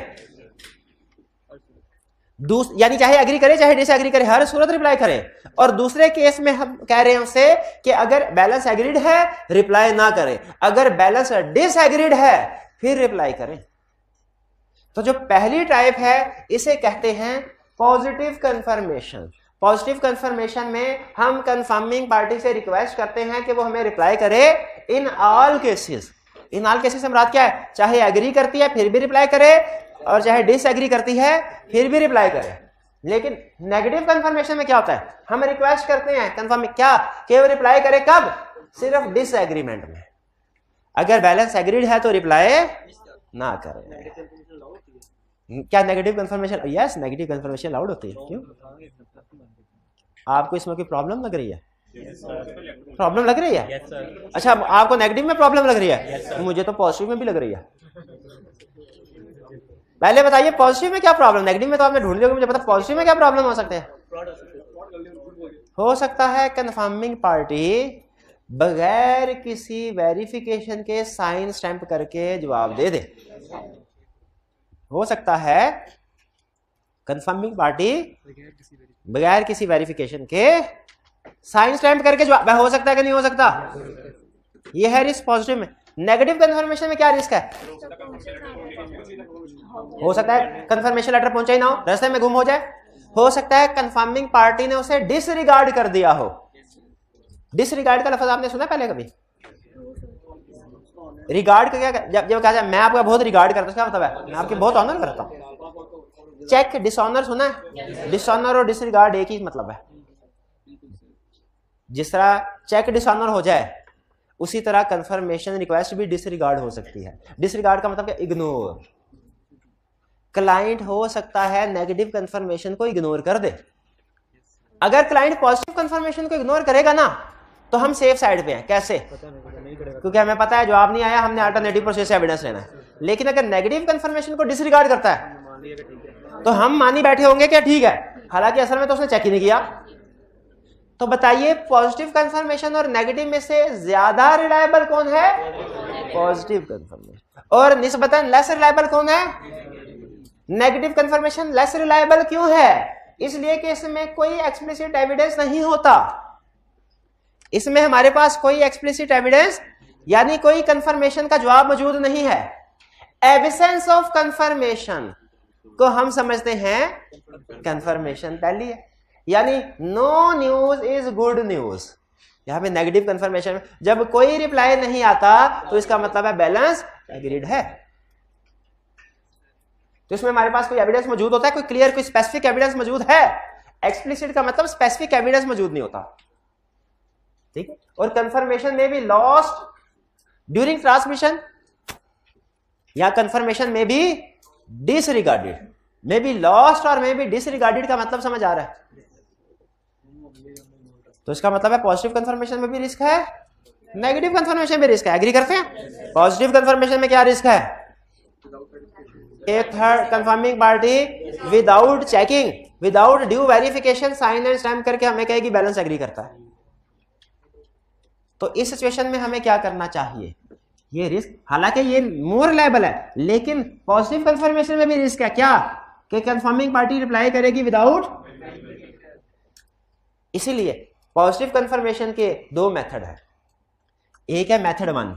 यानी चाहे एग्री करे चाहे डिसएग्री करे, हर सूरत रिप्लाई करे। और दूसरे केस में हम कह रहे हैं उससे कि अगर बैलेंस एग्रीड है रिप्लाई ना करे, अगर बैलेंस डिसएग्रीड है फिर रिप्लाई करें। तो जो पहली टाइप है इसे कहते हैं पॉजिटिव कंफर्मेशन। पॉजिटिव कंफर्मेशन में हम कंफर्मिंग पार्टी से रिक्वेस्ट करते हैं कि वो हमें रिप्लाई करे in all cases. In all cases से मुराद क्या है? चाहे एग्री करती है फिर भी रिप्लाई करे और चाहे डिसएग्री करती है फिर भी रिप्लाई करे। लेकिन नेगेटिव कंफर्मेशन में क्या होता है? हम रिक्वेस्ट करते हैं कंफर्म क्या कि वो रिप्लाई करे, कब? सिर्फ डिसएग्रीमेंट में। अगर बैलेंस एग्रीड है तो रिप्लाई ना करे। क्या negative confirmation? Yes, negative confirmation allowed होती है। क्यों? आपको इसमें कोई प्रॉब्लम लग रही है? प्रॉब्लम लग रही है? अच्छा, आपको नेगेटिव में प्रॉब्लम लग रही है? मुझे तो पॉजिटिव में भी लग रही है। पहले बताइए पॉजिटिव में क्या प्रॉब्लम? नेगेटिव में तो आपने ढूंढ लिया, मुझे पता पॉजिटिव में क्या प्रॉब्लम हो सकते हैं। हो सकता है कंफर्मिंग पार्टी बगैर किसी वेरिफिकेशन के साइन स्टैंप करके जवाब दे दे। हो सकता है कंफर्मिंग पार्टी बगैर किसी वेरिफिकेशन के साइन स्टैंप करके जवाब, हो सकता है कि नहीं हो सकता? यह है रिस्क पॉजिटिव में। नेगेटिव कंफर्मेशन में क्या रिस्क है? हो सकता है कंफर्मेशन लेटर पहुंचा ही ना हो, रास्ते में गुम हो जाए। हो सकता है कंफर्मिंग पार्टी ने उसे डिसरिगार्ड कर दिया हो। डिसरिगार्ड का लफ्ज आपने सुना पहले कभी? रिगार्ड का क्या? जब कहा जाए मैं आपका बहुत रिगार्ड करता हूं, क्या मतलब है? मैं आपकी बहुत ऑनर करता हूं। चेक डिसऑनर सुना है? डिसऑनर और डिसरिगार्ड एक ही मतलब है। जिस तरह चेक डिसऑनर हो जाए उसी तरह कंफर्मेशन रिक्वेस्ट भी डिसरिगार्ड हो सकती है। डिसरिगार्ड का मतलब क्या? इग्नोर। क्लाइंट हो सकता है नेगेटिव कंफर्मेशन को इग्नोर कर दे। अगर क्लाइंट पॉजिटिव कंफर्मेशन को इग्नोर करेगा ना तो हम सेफ साइड पे हैं। कैसे? क्योंकि हमें पता है जवाब नहीं आया, हमने अल्टरनेटिव प्रोसेस से एविडेंस लेना है। लेकिन अगर नेगेटिव कंफर्मेशन को डिसरिगार्ड करता है तो हम मानी बैठे होंगे क्या ठीक है, हालांकि असल में तो उसने चेक ही नहीं किया। तो बताइए पॉजिटिव कंफर्मेशन और नेगेटिव में से ज्यादा रिलायबल कौन है? Positive confirmation. और निस्बतन लेस रिलायबल कौन है? नेगेटिव कंफर्मेशन लेस रिलायबल क्यों है? इसलिए कि इसमें कोई एक्सप्लिसिट एविडेंस नहीं होता। इसमें हमारे पास कोई एक्सप्लिसिट एविडेंस यानी कोई कंफर्मेशन का जवाब मौजूद नहीं है। एब्सेंस ऑफ कंफर्मेशन को हम समझते हैं कंफर्मेशन पहली है, यानी no news is good news. यहां पे नेगेटिव कंफर्मेशन में जब कोई रिप्लाई नहीं आता तो इसका मतलब है बैलेंस एग्रीड है। तो इसमें हमारे पास कोई एविडेंस मौजूद होता है, कोई क्लियर कोई स्पेसिफिक एविडेंस मौजूद है। एक्सप्लिसिट का मतलब स्पेसिफिक एविडेंस मौजूद नहीं होता, ठीक है। और कंफर्मेशन में भी लॉस्ट ड्यूरिंग ट्रांसमिशन या कंफर्मेशन में भी डिसरिगार्डेड, मे बी लॉस्ट और मे बी डिसरिगार्डेड का मतलब समझ आ रहा है? तो इसका मतलब है पॉजिटिव कंफर्मेशन में भी रिस्क है, नेगेटिव कंफर्मेशन में रिस्क है। एग्री करते हैं? पॉजिटिव कंफर्मेशन में क्या रिस्क है? एक third confirming party without checking, without due verification sign and stamp करके हमें कहेगी बैलेंस एग्री करता है। तो इस सिचुएशन में हमें क्या करना चाहिए? ये रिस्क, हालांकि ये मोर रिलायबल है, लेकिन पॉजिटिव कंफर्मेशन में भी रिस्क है क्या? कि कंफर्मिंग पार्टी रिप्लाई करेगी विदाउट। इसीलिए पॉजिटिव कंफर्मेशन के दो मेथड है। एक है मेथड 1,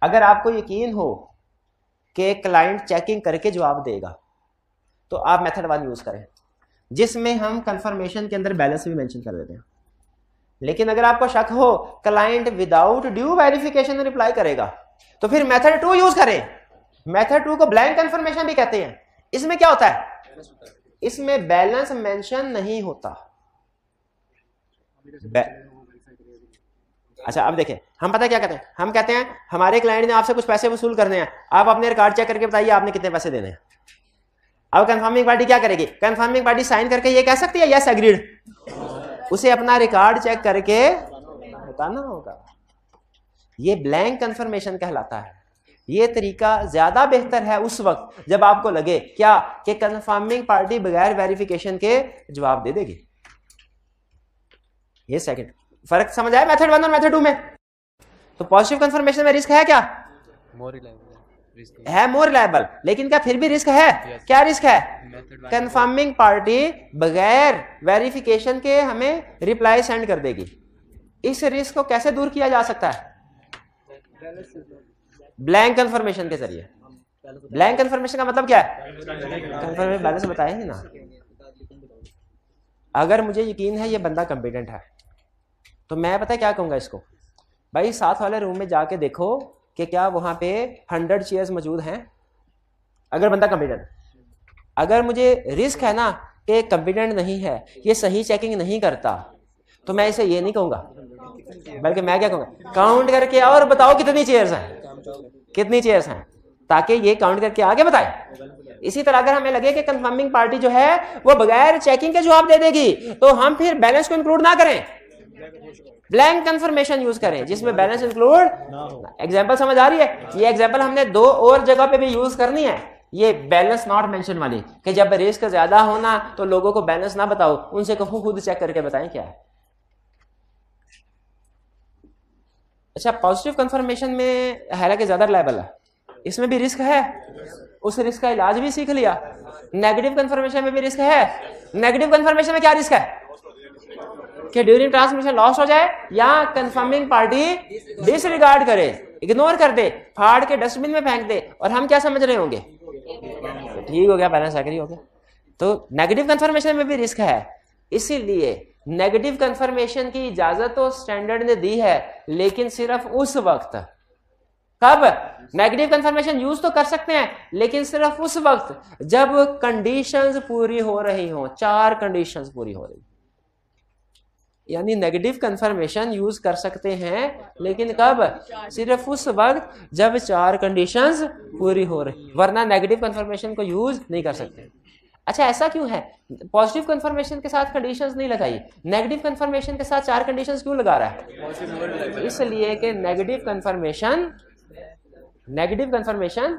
अगर आपको यकीन हो कि क्लाइंट चेकिंग करके जवाब देगा तो आप मेथड 1 यूज करें, जिसमें हम कंफर्मेशन के अंदर बैलेंस भी मेंशन कर देते हैं। लेकिन अगर आपको शक हो client without due verification reply करेगा तो फिर मेथड 2 यूज करें। मेथड 2 को ब्लैंक कंफर्मेशन भी कहते हैं। इसमें क्या होता है? इसमें बैलेंस मेंशन नहीं होता। अच्छा अब देखें, हम पता क्या कहते हैं? हम कहते हैं हमारे क्लाइंट ने आपसे कुछ पैसे वसूल करने हैं, आप अपने रिकॉर्ड चेक करके बताइए आपने कितने पैसे देने हैं। अब कंफर्मिंग पार्टी क्या करेगी? कंफर्मिंग पार्टी साइन करके ये कह सकती है यस एग्रीड, उसे अपना रिकॉर्ड चेक करके बताना होगा। ये ब्लैंक कंफर्मेशन कहलाता है। ये तरीका ज्यादा बेहतर है उस वक्त जब आपको लगे क्या कि कंफर्मिंग पार्टी बगैर वेरिफिकेशन के जवाब दे देगी। ये सेकंड फर्क समझ आया मेथड 1 और मेथड 2 में? तो पॉजिटिव कंफर्मेशन में रिस्क है क्या? मोर रिलायबल, लेकिन क्या फिर भी रिस्क है? क्या रिस्क है? कंफर्मिंग पार्टी बगैर वेरिफिकेशन के हमें रिप्लाई सेंड कर देगी। इस रिस्क को कैसे दूर किया जा सकता है? ब्लैंक कंफर्मेशन के जरिए। ब्लैंक कंफर्मेशन का मतलब क्या है? कंफर्मेशन बैलेंस बताया ही ना। अगर मुझे यकीन है ये बंदा कॉम्पिटेंट है तो मैं पता है क्या कहूंगा इसको, भाई साथ वाले रूम में जाके देखो कि क्या वहां पे 100 चेयर्स मौजूद हैं। अगर बंदा कॉम्पिटेंट, अगर मुझे रिस्क है ना कि कॉम्पिटेंट नहीं है, ये सही चेकिंग नहीं करता, तो मैं इसे ये नहीं कहूंगा, बल्कि मैं क्या कहूंगा, काउंट करके और बताओ कितनी चेयर्स हैं, कितनी चेयर्स हैं, ताकि ये काउंट करके आगे बताए। इसी तरह अगर हमें लगे कि कंफर्मिंग पार्टी जो है वो बगैर चेकिंग के जवाब दे देगी तो हम फिर बैलेंस को इंक्लूड ना करें, ब्लैंक कंफर्मेशन यूज करें जिसमें बैलेंस इंक्लूड। एग्जांपल समझ आ रही है? ये एग्जांपल हमने 2 और जगह पे भी यूज करनी है। ये बैलेंस नॉट मेंशन वाली कि जब रिस्क ज्यादा होना तो लोगों को बैलेंस ना बताओ, उनसे कहो खुद चेक करके बताएं क्या है। अच्छा, पॉजिटिव कंफर्मेशन में हालांकि ज्यादा रिलायबल है, इसमें भी रिस्क है, उस रिस्क का इलाज भी सीख लिया। नेगेटिव कंफर्मेशन में भी रिस्क है। नेगेटिव कंफर्मेशन में क्या रिस्क है? कि ड्यूरिंग ट्रांसमिशन लॉस हो जाए या कंफर्मिंग पार्टी डिसरिगार्ड करे, इग्नोर कर दे, फाड़ के डस्टबिन में फेंक दे, और हम क्या समझ रहे होंगे ठीक हो गया, बैलेंस एग्री हो गया। तो नेगेटिव कंफर्मेशन में भी रिस्क है। इसीलिए नेगेटिव कंफर्मेशन की इजाजत तो स्टैंडर्ड ने दी है, लेकिन सिर्फ उस वक्त। कब? नेगेटिव कंफर्मेशन यूज तो कर सकते हैं लेकिन सिर्फ उस वक्त जब कंडीशंस पूरी हो रही हो, 4 कंडीशंस पूरी हो रही। यानी नेगेटिव कंफर्मेशन यूज कर सकते हैं लेकिन कब? सिर्फ उस वक्त जब 4 कंडीशंस पूरी हो रही, वरना नेगेटिव कंफर्मेशन को यूज नहीं कर सकते। अच्छा, ऐसा क्यों है? पॉजिटिव कंफर्मेशन के साथ कंडीशंस नहीं लगाई, नेगेटिव कंफर्मेशन के साथ 4 कंडीशंस क्यों लगा रहा है? इसलिए कि नेगेटिव कंफर्मेशन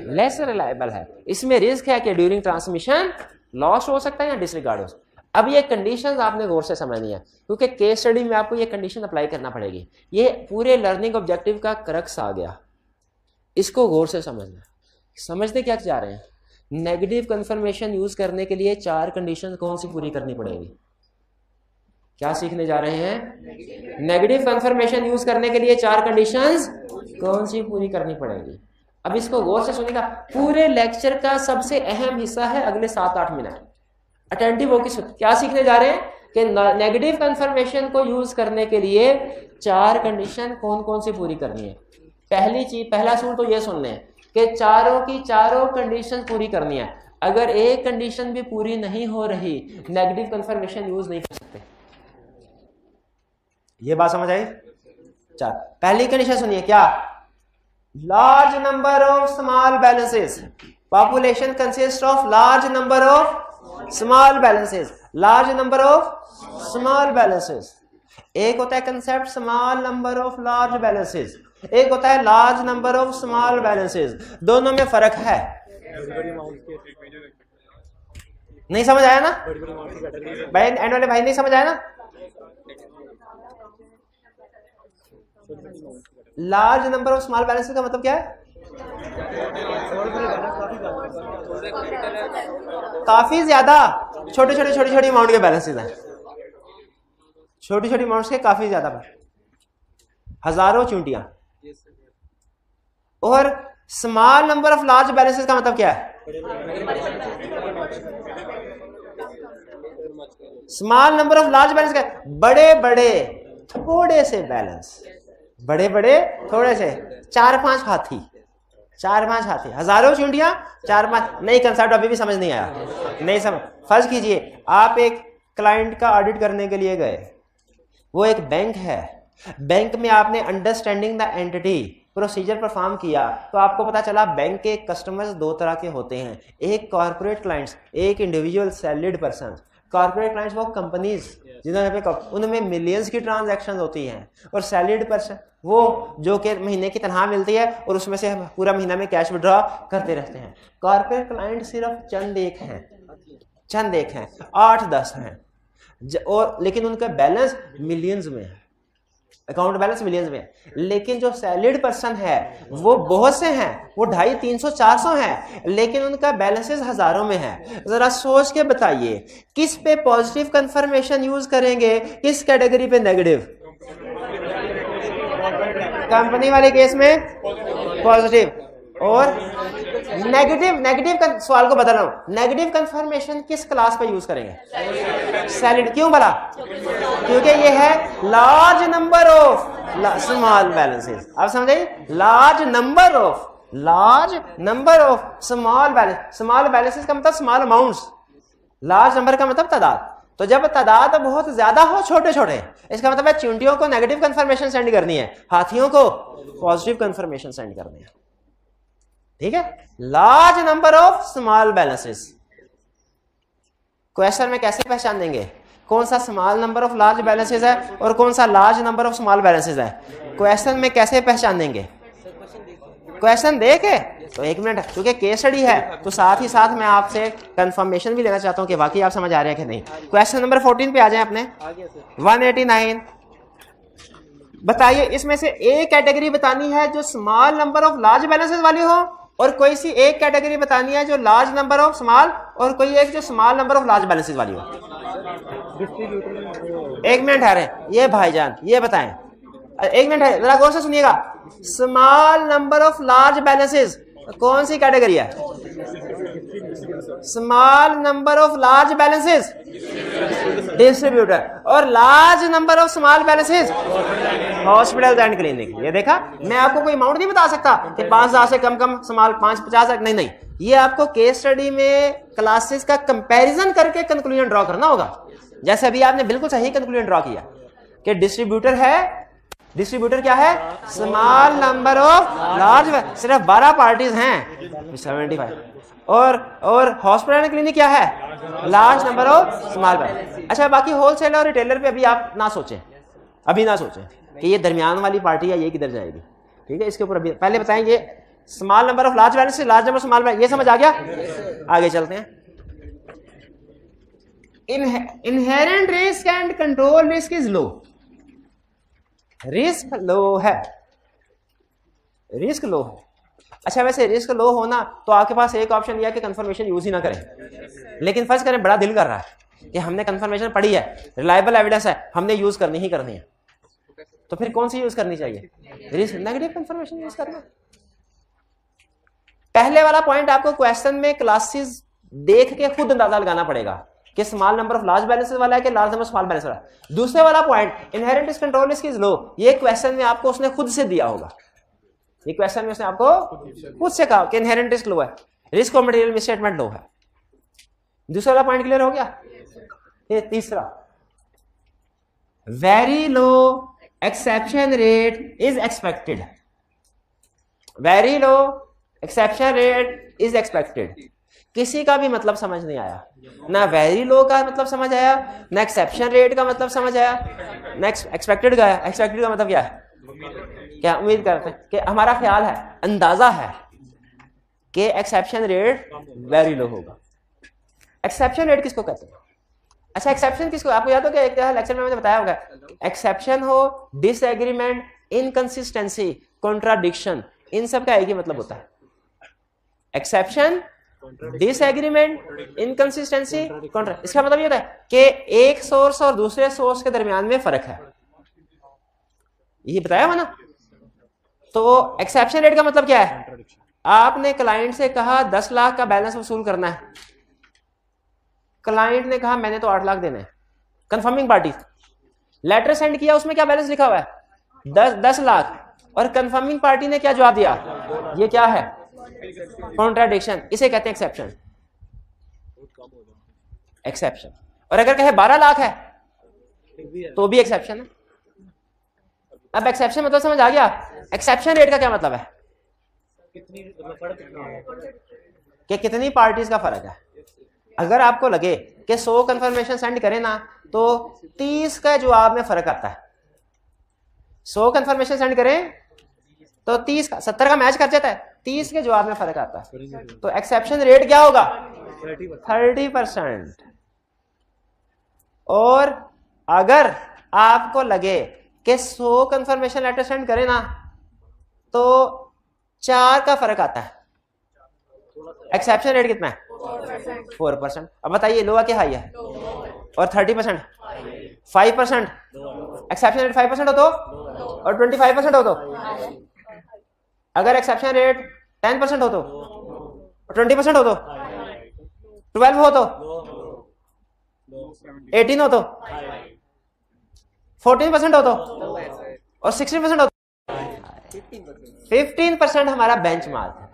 लेस रिलायबल है। इसमें रिस्क है कि ड्यूरिंग ट्रांसमिशन लॉस हो सकता है या डिसरिगार्ड हो सकता है। अब ये कंडीशंस आपने गौर से समझनी है, क्योंकि केस स्टडी में आपको ये कंडीशन अप्लाई करना पड़ेगी। ये पूरे लर्निंग ऑब्जेक्टिव का क्रक्स आ गया, इसको गौर से समझना। समझते क्या जा रहे हैं? नेगेटिव कंफर्मेशन यूज करने के लिए 4 कंडीशन कौन सी पूरी करनी पड़ेगी? क्या सीखने जा रहे हैं? नेगेटिव कंफर्मेशन यूज करने के लिए 4 कंडीशंस कौन सी पूरी करनी पड़ेगी। अब इसको गौर से सुनिएगा, पूरे लेक्चर का सबसे अहम हिस्सा है अगले 7-8 मिनट। अटेंटिव होकर क्या सीखने जा रहे हैं कि नेगेटिव कंफर्मेशन को यूज करने के लिए 4 कंडीशन कौन कौन सी पूरी करनी है। पहली चीज, पहला सूल तो ये सुन लें कि चारों की चारों कंडीशन पूरी करनी है। अगर एक कंडीशन भी पूरी नहीं हो रही, नेगेटिव कंफर्मेशन यूज नहीं कर सकते। ये बात समझ आई? 4 पहली कंडीशन सुनिए, क्या? large number of small balances. Population consists of large number of small balances. Large number of small balances. एक होता है concept small number of large balances, एक होता है large number of small balances. दोनों में फर्क है. नहीं समझ आया ना भाई? एंड वाले भाई नहीं समझ आया ना? Large number of small balances का मतलब क्या है? काफी ज्यादा छोटे छोटे अमाउंट के बैलेंसेस हैं. छोटी अमाउंट्स के काफी ज्यादा, हजारों चूंटियां. और small number of large balances का मतलब क्या है? Small number of large balance का बड़े बड़े थोड़े से बैलेंस, बड़े बड़े थोड़े से, 4-5 हाथी, 4-5 हाथी, हजारों चूंटियां, 4-5. नहीं, कंसेप्ट अभी भी समझ नहीं आया. नहीं समझ. फर्ज कीजिए आप एक क्लाइंट का ऑडिट करने के लिए गए. वो एक बैंक है. बैंक में आपने understanding the entity procedure perform किया तो आपको पता चला बैंक के कस्टमर्स दो तरह के होते हैं. एक कॉर्पोरेट क्लाइंट्स, एक individual salaried person. Corporate clients वो कंपनीज जिन्होंने उनमें मिलियंस की ट्रांजैक्शन होती हैं. और सैलरीड पर्सन वो जो कि महीने की तनख्वाह मिलती है और उसमें से पूरा महीना में कैश विड्रॉ करते रहते हैं. कॉर्पोरेट क्लाइंट सिर्फ चंद एक हैं, 8-10 हैं. और लेकिन उनका बैलेंस मिलियंस में है, अकाउंट बैलेंस मिलियंस में है. लेकिन जो सैलरीड पर्सन है वो बहुत से हैं, वो 250, 300, 400 हैं, लेकिन उनका बैलेंसेस हजारों में है. जरा सोच के बताइए किस पे पॉजिटिव कंफर्मेशन यूज करेंगे, किस कैटेगरी पे नेगेटिव? कंपनी वाले केस में पॉजिटिव. और नेगेटिव सवाल को बदल रहा हूं. नेगेटिव कंफर्मेशन किस क्लास पे यूज करेंगे? सैलरीड. क्यों बोला? क्योंकि ये है large number of small balances. आप समझे? Large number of small balance. Small balances का मतलब स्मॉल अमाउंट्स, लार्ज नंबर का मतलब तादाद. तो जब तादाद बहुत ज्यादा हो छोटे छोटे, इसका मतलब है चूंटियों को नेगेटिव कंफर्मेशन सेंड करनी है, हाथियों को पॉजिटिव कंफर्मेशन सेंड करनी है. ठीक है? Large number of small balances. Question में कैसे पहचान देंगे कौन सा small number of large balances है और कौन सा large number of small balances है? क्वेश्चन में कैसे पहचान देंगे? क्वेश्चन देखे तो 1 मिनट, क्योंकि केस स्टडी है तो साथ ही साथ मैं आपसे कंफर्मेशन भी लेना चाहता हूं कि वाकई आप समझ आ रहे हैं कि नहीं. क्वेश्चन नंबर 14 पे आ जाए अपने. 189. बताइए इसमें से एक कैटेगरी बतानी है जो small number of large balances वाली हो और कोई सी एक कैटेगरी बतानी है जो लार्ज नंबर ऑफ स्मॉल और कोई एक जो small number of large balances वाली हो. 1 मिनट है ये भाईजान, ये बताएं. 1 मिनट है, जरा गौर से सुनिएगा. Small number of large balances कौन सी कैटेगरी है? Small number of large balances distributor. और large number of small balances hospital and clinic. ये देखा, मैं आपको कोई अमाउंट नहीं बता सकता कि 5,000 से कम स्मॉल 550. नहीं, ये आपको केस स्टडी में क्लासेस का कंपैरिजन करके कंक्लूजन ड्रॉ करना होगा. जैसे अभी आपने बिल्कुल सही कंक्लूजन ड्रॉ किया कि डिस्ट्रीब्यूटर क्या है? Small number of large. सिर्फ 12 पार्टीज हैं 75. और हॉस्पिटल एंड क्लिनिक क्या है? Large number of small balance. अच्छा, बाकी होलसेलर और रिटेलर पे अभी आप ना सोचें कि ये दरमियान वाली पार्टी है, ये किधर जाएगी. ठीक है, इसके ऊपर अभी पहले बताएंगे small number of large balance, large number small balance. ये समझ आ गया? आगे चलते हैं. Inherent risk and control risk is low. Risk low है. अच्छा, वैसे रिस्क लो होना तो आपके पास एक ऑप्शन यह है कि कंफर्मेशन यूज ही ना करें. लेकिन फर्ज करें बड़ा दिल कर रहा है कि हमने कंफर्मेशन पढ़ी है, रिलायबल एविडेंस है, हमने यूज करनी ही करनी है, तो फिर कौन सी यूज करनी चाहिए? रिस्क नेगेटिव कंफर्मेशन यूज करना. पहले वाला पॉइंट आपको क्वेश्चन में क्लासेस देख के खुद अंदाजा लगाना पड़ेगा कि small number of large balances वाला है कि लार्ज नंबर स्मॉल बैलेंस वाला है. दूसरे वाला point inherent risk control risk is लो, ये क्वेश्चन में आपको उसने खुद से दिया होगा. ये क्वेश्चन में उसने आपको खुद से कहा कि इनहेरेंट रिस्क लो है, रिस्क और मटेरियल मिसस्टेटमेंट लो है. दूसरा वाला पॉइंट क्लियर हो गया. ये तीसरा, very low exception rate is expected. Very low exception rate is expected. किसी का भी मतलब समझ नहीं आया, ना वेरी लो का मतलब समझ आया, ना एक्सेप्शन रेट का मतलब समझ आया, ना एक्सपेक्टेड का। एक्सपेक्टेड का मतलब क्या है? क्या उम्मीद करते हैं कि हमारा ख्याल है, अंदाजा है कि एक्सेप्शन रेट वेरी लो होगा। एक्सेप्शन रेट किसको कहते हैं? अच्छा, एक्सेप्शन किसको, आपको याद हो कि एक लेक्चर में मैंने बताया होगा, एक्सेप्शन हो, डिसएग्रीमेंट, इनकंसिस्टेंसी, कॉन्ट्राडिक्शन, इन सब का एक ही मतलब होता है। Exception, disagreement, inconsistency, Contra. इसका मतलब ये होता है कि एक सोर्स और दूसरे सोर्स के दरमियान में फर्क है, ये बताया हुआ ना। तो एक्सेप्शन रेट का मतलब क्या है? आपने क्लाइंट से कहा 10 लाख का बैलेंस वसूल करना है, क्लाइंट ने कहा मैंने तो 8 लाख देने हैं। कंफर्मिंग पार्टी लेटर सेंड किया, उसमें क्या बैलेंस लिखा हुआ है? 10 लाख। और कंफर्मिंग पार्टी ने क्या जवाब दिया? ये क्या है? कॉन्ट्राडिक्शन। इसे कहते हैं एक्सेप्शन। एक्सेप्शन। और अगर कहे 12 लाख है तो भी एक्सेप्शन है। अब एक्सेप्शन मतलब समझ आ गया? एक्सेप्शन रेट का क्या मतलब है? कि कितनी पार्टीज का फर्क है। अगर आपको लगे कि 100 कंफर्मेशन सेंड करें ना तो 30 का जवाब में फर्क आता है। 100 कंफर्मेशन सेंड करें तो 30 का 70 का मैच कर जाता है, 30 के जवाब में फर्क आता है। तो एक्सेप्शन रेट क्या होगा? 30%। और अगर आपको लगे कि 100 कंफर्मेशन लेटर सेंड करें ना तो 4 का फर्क आता है, एक्सेप्शन रेट कितना है? 4%। अब बताइए लो है हाई है? और 30%, 5%, एक्सेप्शन रेट 5% हो तो, और 25% हो तो, अगर एक्सेप्शन रेट 10% हो तो, 20% हो तो, 12 हो तो, 18 हो तो, 14% हो तो, और 16% हो तो, 15% हमारा बेंचमार्क है।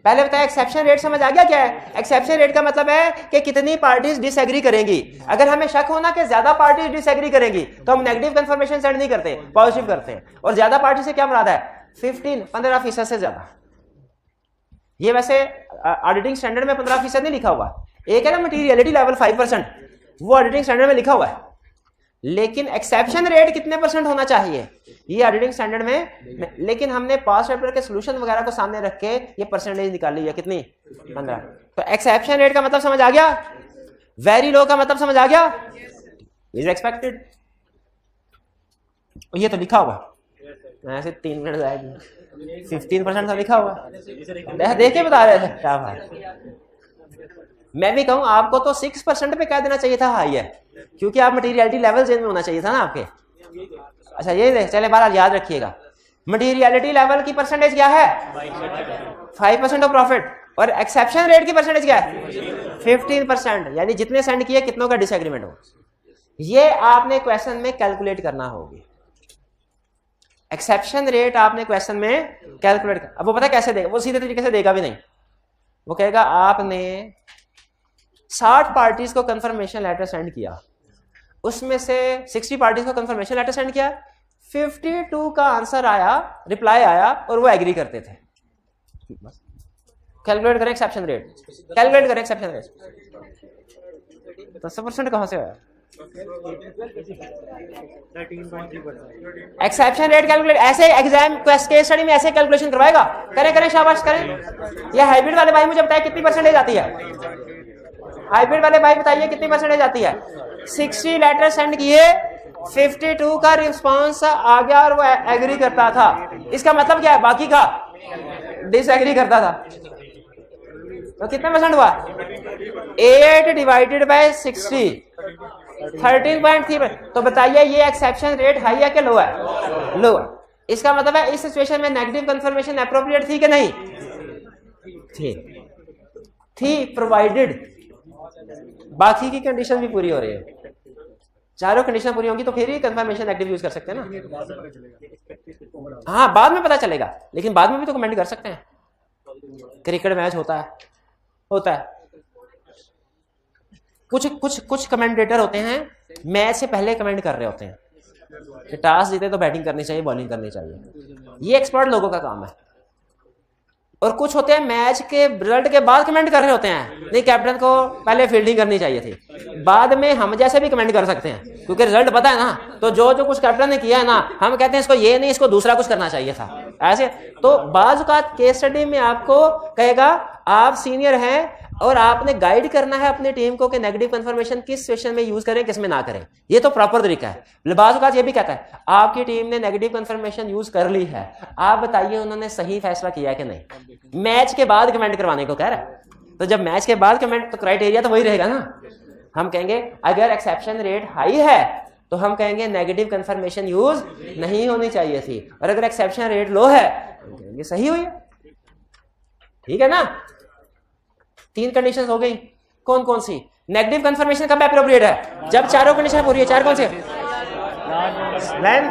पहले बताया एक्सेप्शन रेट समझ आ गया क्या है? एक्सेप्शन रेट का मतलब है कि कितनी पार्टीज डिसएग्री करेंगी। अगर हमें शक होना कि ज्यादा पार्टीज डिसएग्री करेंगी तो हम नेगेटिव कंफर्मेशन सेंड नहीं करते, पॉजिटिव करते हैं। और ज्यादा पार्टी से क्या मुराद है? 15% से ज्यादा। ये वैसे ऑडिटिंग स्टैंडर्ड में 15% नहीं लिखा हुआ, एक है ना मटीरियलिटी लेवल 5%, वो ऑडिटिंग स्टैंडर्ड में लिखा हुआ है। लेकिन एक्सेप्शन रेट कितने % होना चाहिए ये ऑडिटिंग स्टैंडर्ड में, लेकिन हमने पास्ट पेपर के सॉल्यूशन वगैरह को सामने रख के ये परसेंटेज निकाली है, कितनी? 15। तो एक्सेप्शन रेट का मतलब समझ आ गया? वेरी लो का मतलब समझ आ गया? Is expected. ये तो लिखा हुआ ऐसे 3 मिनट जाएगी, 15% था लिखा हुआ, देख के बता रहे थे क्या बात। मैं भी कहूं आपको तो 6% पे कह देना चाहिए था हाई है, क्योंकि आप मटीरियलिटी लेवल चेंज में होना चाहिए था ना आपके। अच्छा ये देख चले बार याद रखिएगा, मटीरियलिटी लेवल की परसेंटेज क्या है? 5% ऑफ प्रॉफिट। और एक्सेप्शन रेट की परसेंटेज क्या है? 15%। यानी जितने सेंड किए कितनों का डिसएग्रीमेंट हो, ये आपने क्वेश्चन में कैलकुलेट करना होगी। एक्सेप्शन रेट आपने क्वेश्चन में कैलकुलेट कर, अब वो पता कैसे देगा? वो सीधे तरीके से देगा भी नहीं, वो कहेगा आपने 60 पार्टीज को कंफर्मेशन लेटर सेंड किया, उसमें से 60 पार्टीज को कंफर्मेशन लेटर सेंड किया, 52 का आंसर आया, रिप्लाई आया और वो एग्री करते थे। कैलकुलेट करें एक्सेप्शन रेट, कैलकुलेट करें एक्सेप्शन रेट। 10% कहां से आया? एक्सेप्शन रेट कैलकुलेट ऐसे एग्जाम केस स्टडी में ऐसे कैलकुलेशन करवाएगा। करें करें शाबाश करें। ये हाइब्रिड वाले भाई मुझे बताइए कितनी परसेंटेज आती है? हाइब्रिड वाले भाई बताइए कितनी परसेंटेज आती है? 60 लेटर सेंड किए, 52 का रिस्पांस आ गया और वो एग्री करता था। इसका मतलब क्या है? बाकी का डिसएग्री करता था। तो कितना परसेंट हुआ? 8 डिवाइडेड बाय 60, 13.3। तो बताइए ये एक्सेप्शन रेट हाई है कि लो है? लो है। इसका मतलब है इस सिचुएशन में नेगेटिव कंफर्मेशन एप्रोप्रिएट थी कि नहीं थी? प्रोवाइडेड बाकी की कंडीशन भी पूरी हो रही है। चारों कंडीशन पूरी होंगी तो फिर ही कंफर्मेशन नेगेटिव यूज कर सकते हैं ना। हाँ बाद में पता चलेगा, लेकिन बाद में भी तो कमेंट कर सकते हैं। क्रिकेट मैच होता है कुछ कमेंटेटर होते हैं मैच से पहले कमेंट कर रहे होते हैं कि टॉस जीते तो बैटिंग करनी चाहिए, बॉलिंग करनी चाहिए। ये एक्सपर्ट लोगों का काम है। और कुछ होते हैं मैच के रिजल्ट के बाद कमेंट कर रहे होते हैं, नहीं कैप्टन को पहले फील्डिंग करनी चाहिए थी। बाद में हम जैसे भी कमेंट कर सकते हैं क्योंकि रिजल्ट पता है ना, तो जो जो कुछ कैप्टन ने किया है ना, हम कहते हैं इसको ये नहीं, इसको दूसरा कुछ करना चाहिए था ऐसे। तो बाज़ औक़ात केस स्टडी में आपको कहेगा आप सीनियर हैं और आपने गाइड करना है अपनी टीम को कि नेगेटिव कंफर्मेशन किस सिचुएशन में यूज करें, किस में ना करें। ये तो प्रॉपर तरीका है। बाज़ औक़ात ये भी कहता है आपकी टीम ने नेगेटिव कंफर्मेशन यूज कर ली है, आप बताइए उन्होंने सही फैसला किया है कि नहीं। मैच के बाद कमेंट करवाने को कह रहा है, तो जब मैच के बाद कमेंट, तो क्राइटेरिया तो वही रहेगा ना। हम कहेंगे अगर एक्सेप्शन रेट हाई है तो हम कहेंगे नेगेटिव कंफर्मेशन यूज नहीं होनी चाहिए थी, और अगर एक्सेप्शन रेट लो है तो कहेंगे सही हुई है। ठीक है ना। 3 कंडीशंस हो गई। कौन कौन सी? नेगेटिव कंफर्मेशन कब एप्रोप्रिएट है? जब चारों कंडीशन पूरी है। 4 कौन से? When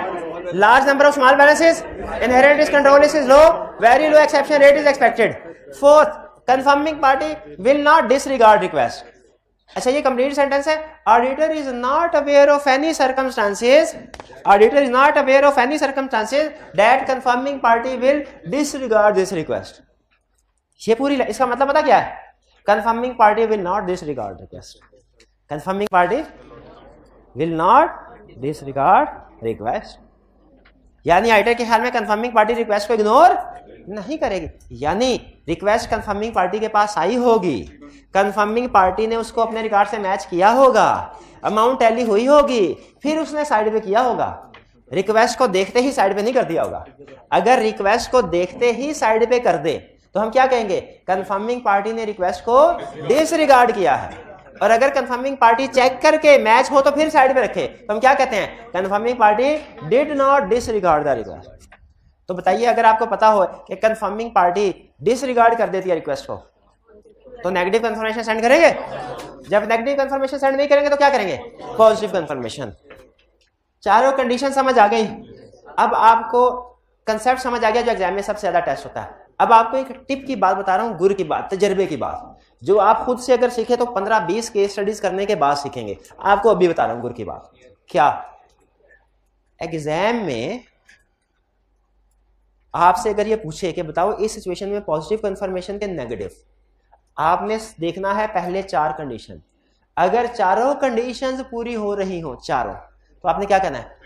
large number of small balances, inherent risk control is low, very low exception rate is expected. 4th, confirming party will not disregard request. अच्छा, ये कंप्लीट सेंटेंस है। Auditor is not aware of any circumstances, auditor is not aware of any circumstances that confirming party will disregard this request. ये पूरी, इसका मतलब पता क्या है? Confirming party will not disregard request, confirming party will not disregard request. यानी ऑडिटर के ख्याल में कंफर्मिंग पार्टी रिक्वेस्ट को इग्नोर नहीं करेगी, यानी रिक्वेस्ट कंफर्मिंग पार्टी के पास आई होगी, कंफर्मिंग पार्टी ने उसको अपने रिकॉर्ड से मैच किया होगा, अमाउंट टैली हुई होगी, फिर उसने साइड पे किया होगा। रिक्वेस्ट को देखते ही साइड पे नहीं कर दिया होगा। अगर रिक्वेस्ट को देखते ही साइड पे कर दे तो हम क्या कहेंगे? कंफर्मिंग पार्टी ने रिक्वेस्ट को डिसरिगार्ड किया है। और अगर कंफर्मिंग पार्टी चेक करके मैच हो तो फिर साइड पे रखे तो हम क्या कहते हैं? Confirming party did not disregard the request. तो बताइए, अगर आपको पता हो कि कंफर्मिंग पार्टी डिसरिगार्ड कर देती है रिक्वेस्ट को, तो नेगेटिव कंफर्मेशन सेंड करेंगे? जब नेगेटिव कंफर्मेशन सेंड नहीं करेंगे तो क्या करेंगे? Positive confirmation. चारों कंडीशन समझ आ गई। अब आपको कंसेप्ट समझ आ गया जो एग्जाम में सबसे ज्यादा टेस्ट होता है। अब आपको एक टिप की बात बता रहा हूं, गुर की बात, तजर्बे की बात, जो आप खुद से अगर सीखे तो 15-20 केस स्टडीज करने के बाद सीखेंगे। आपको अभी बता रहा हूं गुर की बात। क्या? एग्जाम में आपसे अगर ये पूछे कि बताओ इस सिचुएशन में पॉजिटिव कंफर्मेशन के नेगेटिव, आपने देखना है पहले 4 कंडीशन। अगर चारों कंडीशंस पूरी हो रही हो, चारों, तो आपने क्या कहना है?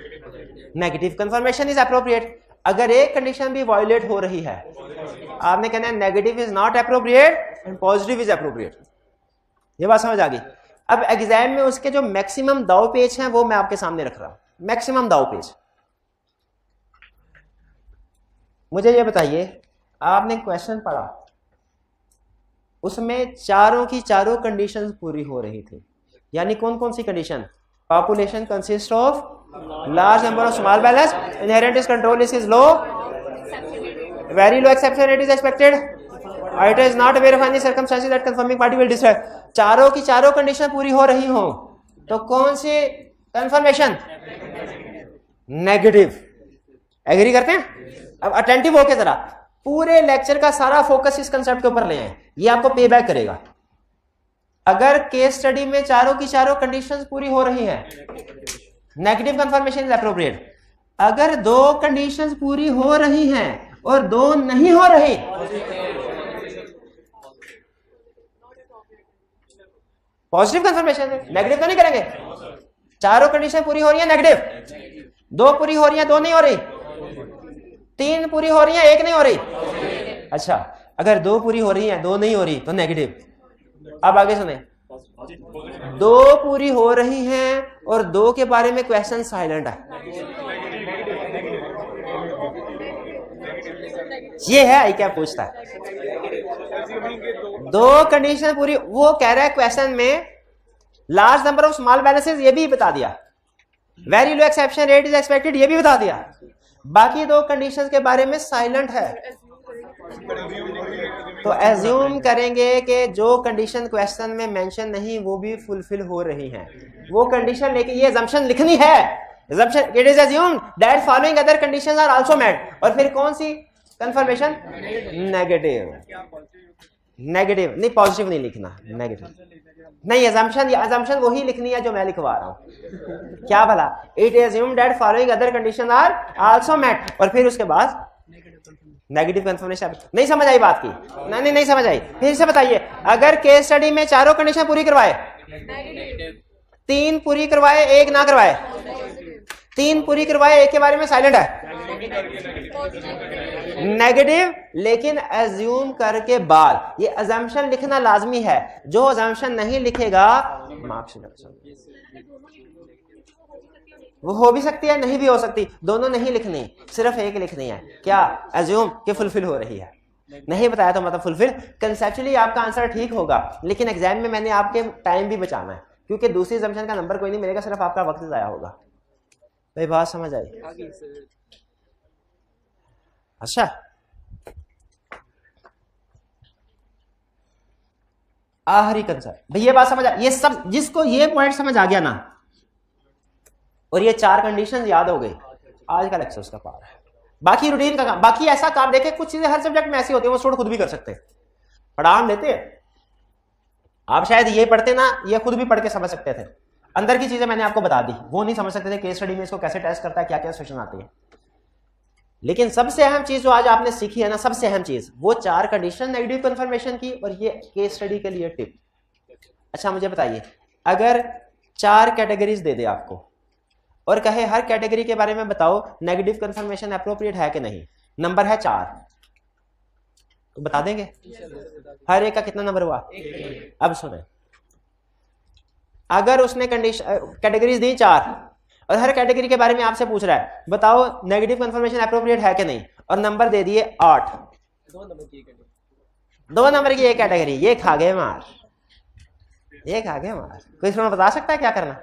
Negative confirmation is appropriate. अगर एक कंडीशन भी वायलेट हो रही है, आपने कहना है negative is not appropriate and positive is appropriate. ये बात समझ आ गई। अब एग्जाम में उसके जो मैक्सिमम दाव पेच हैं वो मैं आपके सामने रख रहा हूं। मैक्सिमम दाव पेच, मुझे ये बताइए, आपने क्वेश्चन पढ़ा, उसमें चारों की चारों कंडीशंस पूरी हो रही थी। यानी कौन कौन सी condition? Population consist of large number of small balance, inherent risk control is low, very low exception rate is expected, auditor is not aware of any circumstances that confirming party will decide। चारों की चारों कंडीशन पूरी हो रही हो तो कौन सी कंफर्मेशन? नेगेटिव। एग्री करते हैं? अब अटेंटिव होके जरा पूरे लेक्चर का सारा फोकस इस कंसेप्ट के ऊपर ले आए, ये आपको पे बैक करेगा। अगर केस स्टडी में चारों की चारों कंडीशंस पूरी हो रही हैं, नेगेटिव कंफर्मेशन इज एप्रोप्रिएट। अगर 2 कंडीशंस पूरी हो रही हैं और 2 नहीं हो रही, पॉजिटिव कंफर्मेशन है, नेगेटिव तो नहीं करेंगे। चारों कंडीशन पूरी हो रही है, नेगेटिव। 2 पूरी हो रही है, 2 नहीं हो रही। 3 पूरी हो रही है, 1 नहीं हो रही। अच्छा, अगर 2 पूरी हो रही है, 2 नहीं हो रही तो नेगेटिव। अब आगे सुने, 2 पूरी हो रही हैं और 2 के बारे में क्वेश्चन साइलेंट है। ये है आई क्या पूछता है। 2 कंडीशन पूरी, वो कह रहा है क्वेश्चन में large number of small balances, ये भी बता दिया, very low exception rate is expected, ये भी बता दिया। बाकी 2 कंडीशंस के बारे में साइलेंट है। तो एज्यूम करेंगे कि जो कंडीशन क्वेश्चन में मेंशन नहीं वो भी फुलफिल हो रही हैं, वो कंडीशन, लेकिन ये assumption लिखनी है। assumption it is assumed that following other conditions are also met। और फिर कौन सी कंफर्मेशन? नेगेटिव। नेगेटिव नहीं, पॉजिटिव नहीं लिखना, नेगेटिव नहीं। assumption वही लिखनी है जो मैं लिखवा रहा हूं। क्या भला? it is assumed that following other conditions are also met, और फिर उसके बाद नेगेटिव कंफर्मेशन नहीं समझ आई बात की? नहीं समझ आई, फिर से बताइए। अगर केस स्टडी में चारों कंडीशन पूरी करवाए, 3 पूरी करवाए, 1 ना करवाए, 3 पूरी करवाए, 1 के बारे में साइलेंट है, नेगेटिव, लेकिन एज्यूम करके बाद। ये अजम्पशन लिखना लाजमी है, जो अजम्पशन नहीं लिखेगा मार्क्स वो हो भी सकती है, नहीं भी हो सकती, दोनों नहीं लिखनी, सिर्फ एक लिखनी है। क्या? एज्यूम कि फुलफिल हो रही है। नहीं बताया तो मतलब फुलफिल। कंसेप्चुअली आपका आंसर ठीक होगा, लेकिन एग्जाम में मैंने आपके टाइम भी बचाना है, क्योंकि दूसरी अजम्पशन का नंबर कोई नहीं मिलेगा, सिर्फ आपका वक्त जाया होगा। भाई बात समझ आई? अच्छा, आखिरी कंसेप्ट भाई, ये बात समझ आ, ये सब जिसको ये पॉइंट समझ आ गया ना, और ये 4 कंडीशन याद हो गई, आज का लेक्चर उसका पार है। बाकी रूटीन का काम, बाकी ऐसा काम देखे, कुछ चीजें हर सब्जेक्ट में ऐसी होती है वो स्टूडेंट खुद भी कर सकते हैं, पढ़ा हम लेते हैं। आप शायद ये पढ़ते ना, ये खुद भी पढ़ के समझ सकते थे। अंदर की चीजें मैंने आपको बता दी, वो नहीं समझ सकते थे केस स्टडी में इसको कैसे टेस्ट करता है, क्या क्या सेक्शन आती है। लेकिन सबसे अहम चीज जो आज आपने सीखी है ना, सबसे अहम चीज वो 4 कंडीशन नेगेटिव कंफर्मेशन की, और ये केस स्टडी के लिए टिप। अच्छा मुझे बताइए, अगर 4 कैटेगरीज दे दे आपको और कहे हर कैटेगरी के बारे में बताओ नेगेटिव कंफर्मेशन एप्रोप्रिएट है कि नहीं, नंबर है 4, तो बता देंगे? हर एक का कितना नंबर हुआ? अब सुने, अगर उसने कैटेगरीज दी 4 और हर कैटेगरी के बारे में आपसे पूछ रहा है बताओ नेगेटिव कंफर्मेशन एप्रोप्रिएट है कि नहीं, और नंबर दे दिए 8, 2 नंबर की एक कैटेगरी, ये खा गए मार, ये खा गए मार। कोई इसमें बता सकता है क्या करना?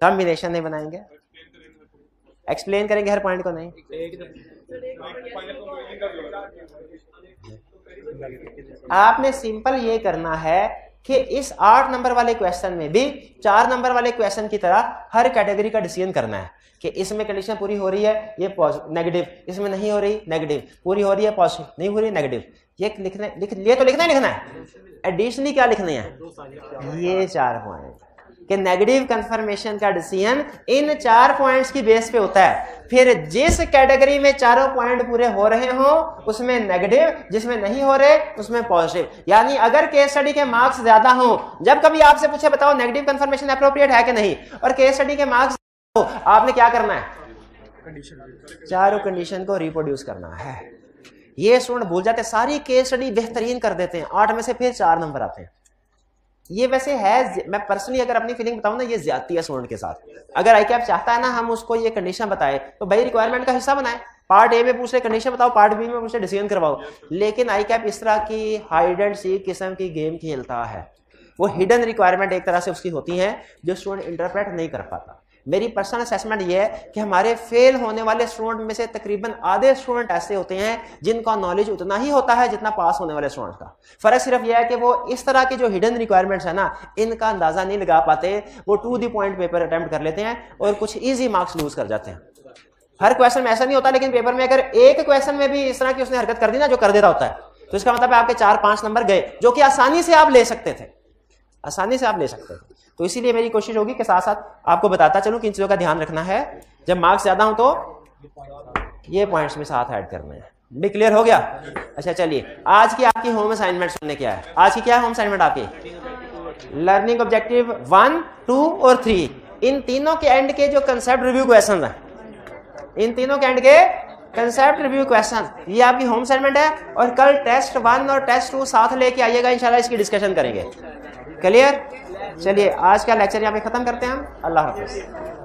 कॉम्बिनेशन नहीं बनाएंगे, एक्सप्लेन करेंगे हर पॉइंट को नहीं। आपने सिंपल ये करना है कि इस 8 नंबर वाले क्वेश्चन में भी 4 नंबर वाले क्वेश्चन की तरह हर कैटेगरी का डिसीजन करना है कि इसमें कंडीशन पूरी हो रही है, ये नेगेटिव, इसमें नहीं हो रही नेगेटिव, पूरी हो रही है पॉजिटिव, नहीं हो रही नेगेटिव। ये लिखने ये तो लिखना है। एडिशनली क्या लिखने हैं? ये 4 पॉइंट कि नेगेटिव कंफर्मेशन का डिसीजन इन 4 पॉइंट्स की बेस पे होता है। फिर जिस कैटेगरी में चारों पॉइंट पूरे हो रहे हो उसमें नेगेटिव, जिसमें नहीं हो रहे उसमें पॉजिटिव। यानी अगर केस स्टडी के मार्क्स ज्यादा हो, जब कभी आपसे पूछे बताओ नेगेटिव कंफर्मेशन एप्रोप्रिएट है कि नहीं, और केस स्टडी के मार्क्स हो, आपने क्या करना है? चारों कंडीशन को रिप्रोड्यूस करना है। ये स्टूडेंट भूल जाते हैं, सारी केस स्टडी बेहतरीन कर देते हैं, 8 में से फिर 4 नंबर आते हैं। ये वैसे है, मैं पर्सनली अगर अपनी फीलिंग बताऊं ना, ये ज्यादती है स्टूडेंट के साथ। अगर आईकैप चाहता है ना हम उसको ये कंडीशन बताए, तो भाई रिक्वायरमेंट का हिस्सा बनाए, पार्ट ए में पूछ रहे कंडीशन बताओ, पार्ट बी में पूछ रहे डिसीजन करवाओ। लेकिन आईकैप इस तरह की हाइड एंड सीक किस्म की गेम खेलता है, वो हिडन रिक्वायरमेंट एक तरह से उसकी होती है जो स्टूडेंट इंटरप्रेट नहीं कर पाता। मेरी पर्सनल असेसमेंट ये है कि हमारे फेल होने वाले स्टूडेंट में से तकरीबन आधे स्टूडेंट ऐसे होते हैं जिनका नॉलेज उतना ही होता है जितना पास होने वाले स्टूडेंट का। फर्क सिर्फ यह है कि वो इस तरह की जो हिडन रिक्वायरमेंट्स है ना, इनका अंदाजा नहीं लगा पाते, वो to the point paper attempt कर लेते हैं और कुछ ईजी मार्क्स लूज कर जाते हैं। हर क्वेश्चन में ऐसा नहीं होता, लेकिन पेपर में अगर एक क्वेश्चन में भी इस तरह की उसने हरकत कर दी ना जो कर देता होता है, तो इसका मतलब आपके 4-5 नंबर गए, जो कि आसानी से आप ले सकते थे, आसानी से आप ले सकते थे। तो इसीलिए मेरी कोशिश होगी कि साथ साथ आपको बताता चलूं किन चीजों का ध्यान रखना है। जब मार्क्स ज्यादा हो तो ये पॉइंट्स में साथ ऐड करने हैं। भी क्लियर हो गया? अच्छा चलिए, आज की आपकी होम असाइनमेंट सुनने क्या है? आज की क्या है होम असाइनमेंट आपकी? लर्निंग ऑब्जेक्टिव 1, 2 और 3, इन तीनों के एंड के जो कंसेप्ट रिव्यू क्वेश्चन है, इन तीनों के एंड के कंसेप्ट रिव्यू क्वेश्चन, ये आपकी होम असाइनमेंट है। और कल टेस्ट 1 और टेस्ट 2 साथ लेके आइएगा, इंशाल्लाह इसकी डिस्कशन करेंगे। क्लियर? चलिए आज का लेक्चर यहाँ पे खत्म करते हैं हम। अल्लाह हाफिज़।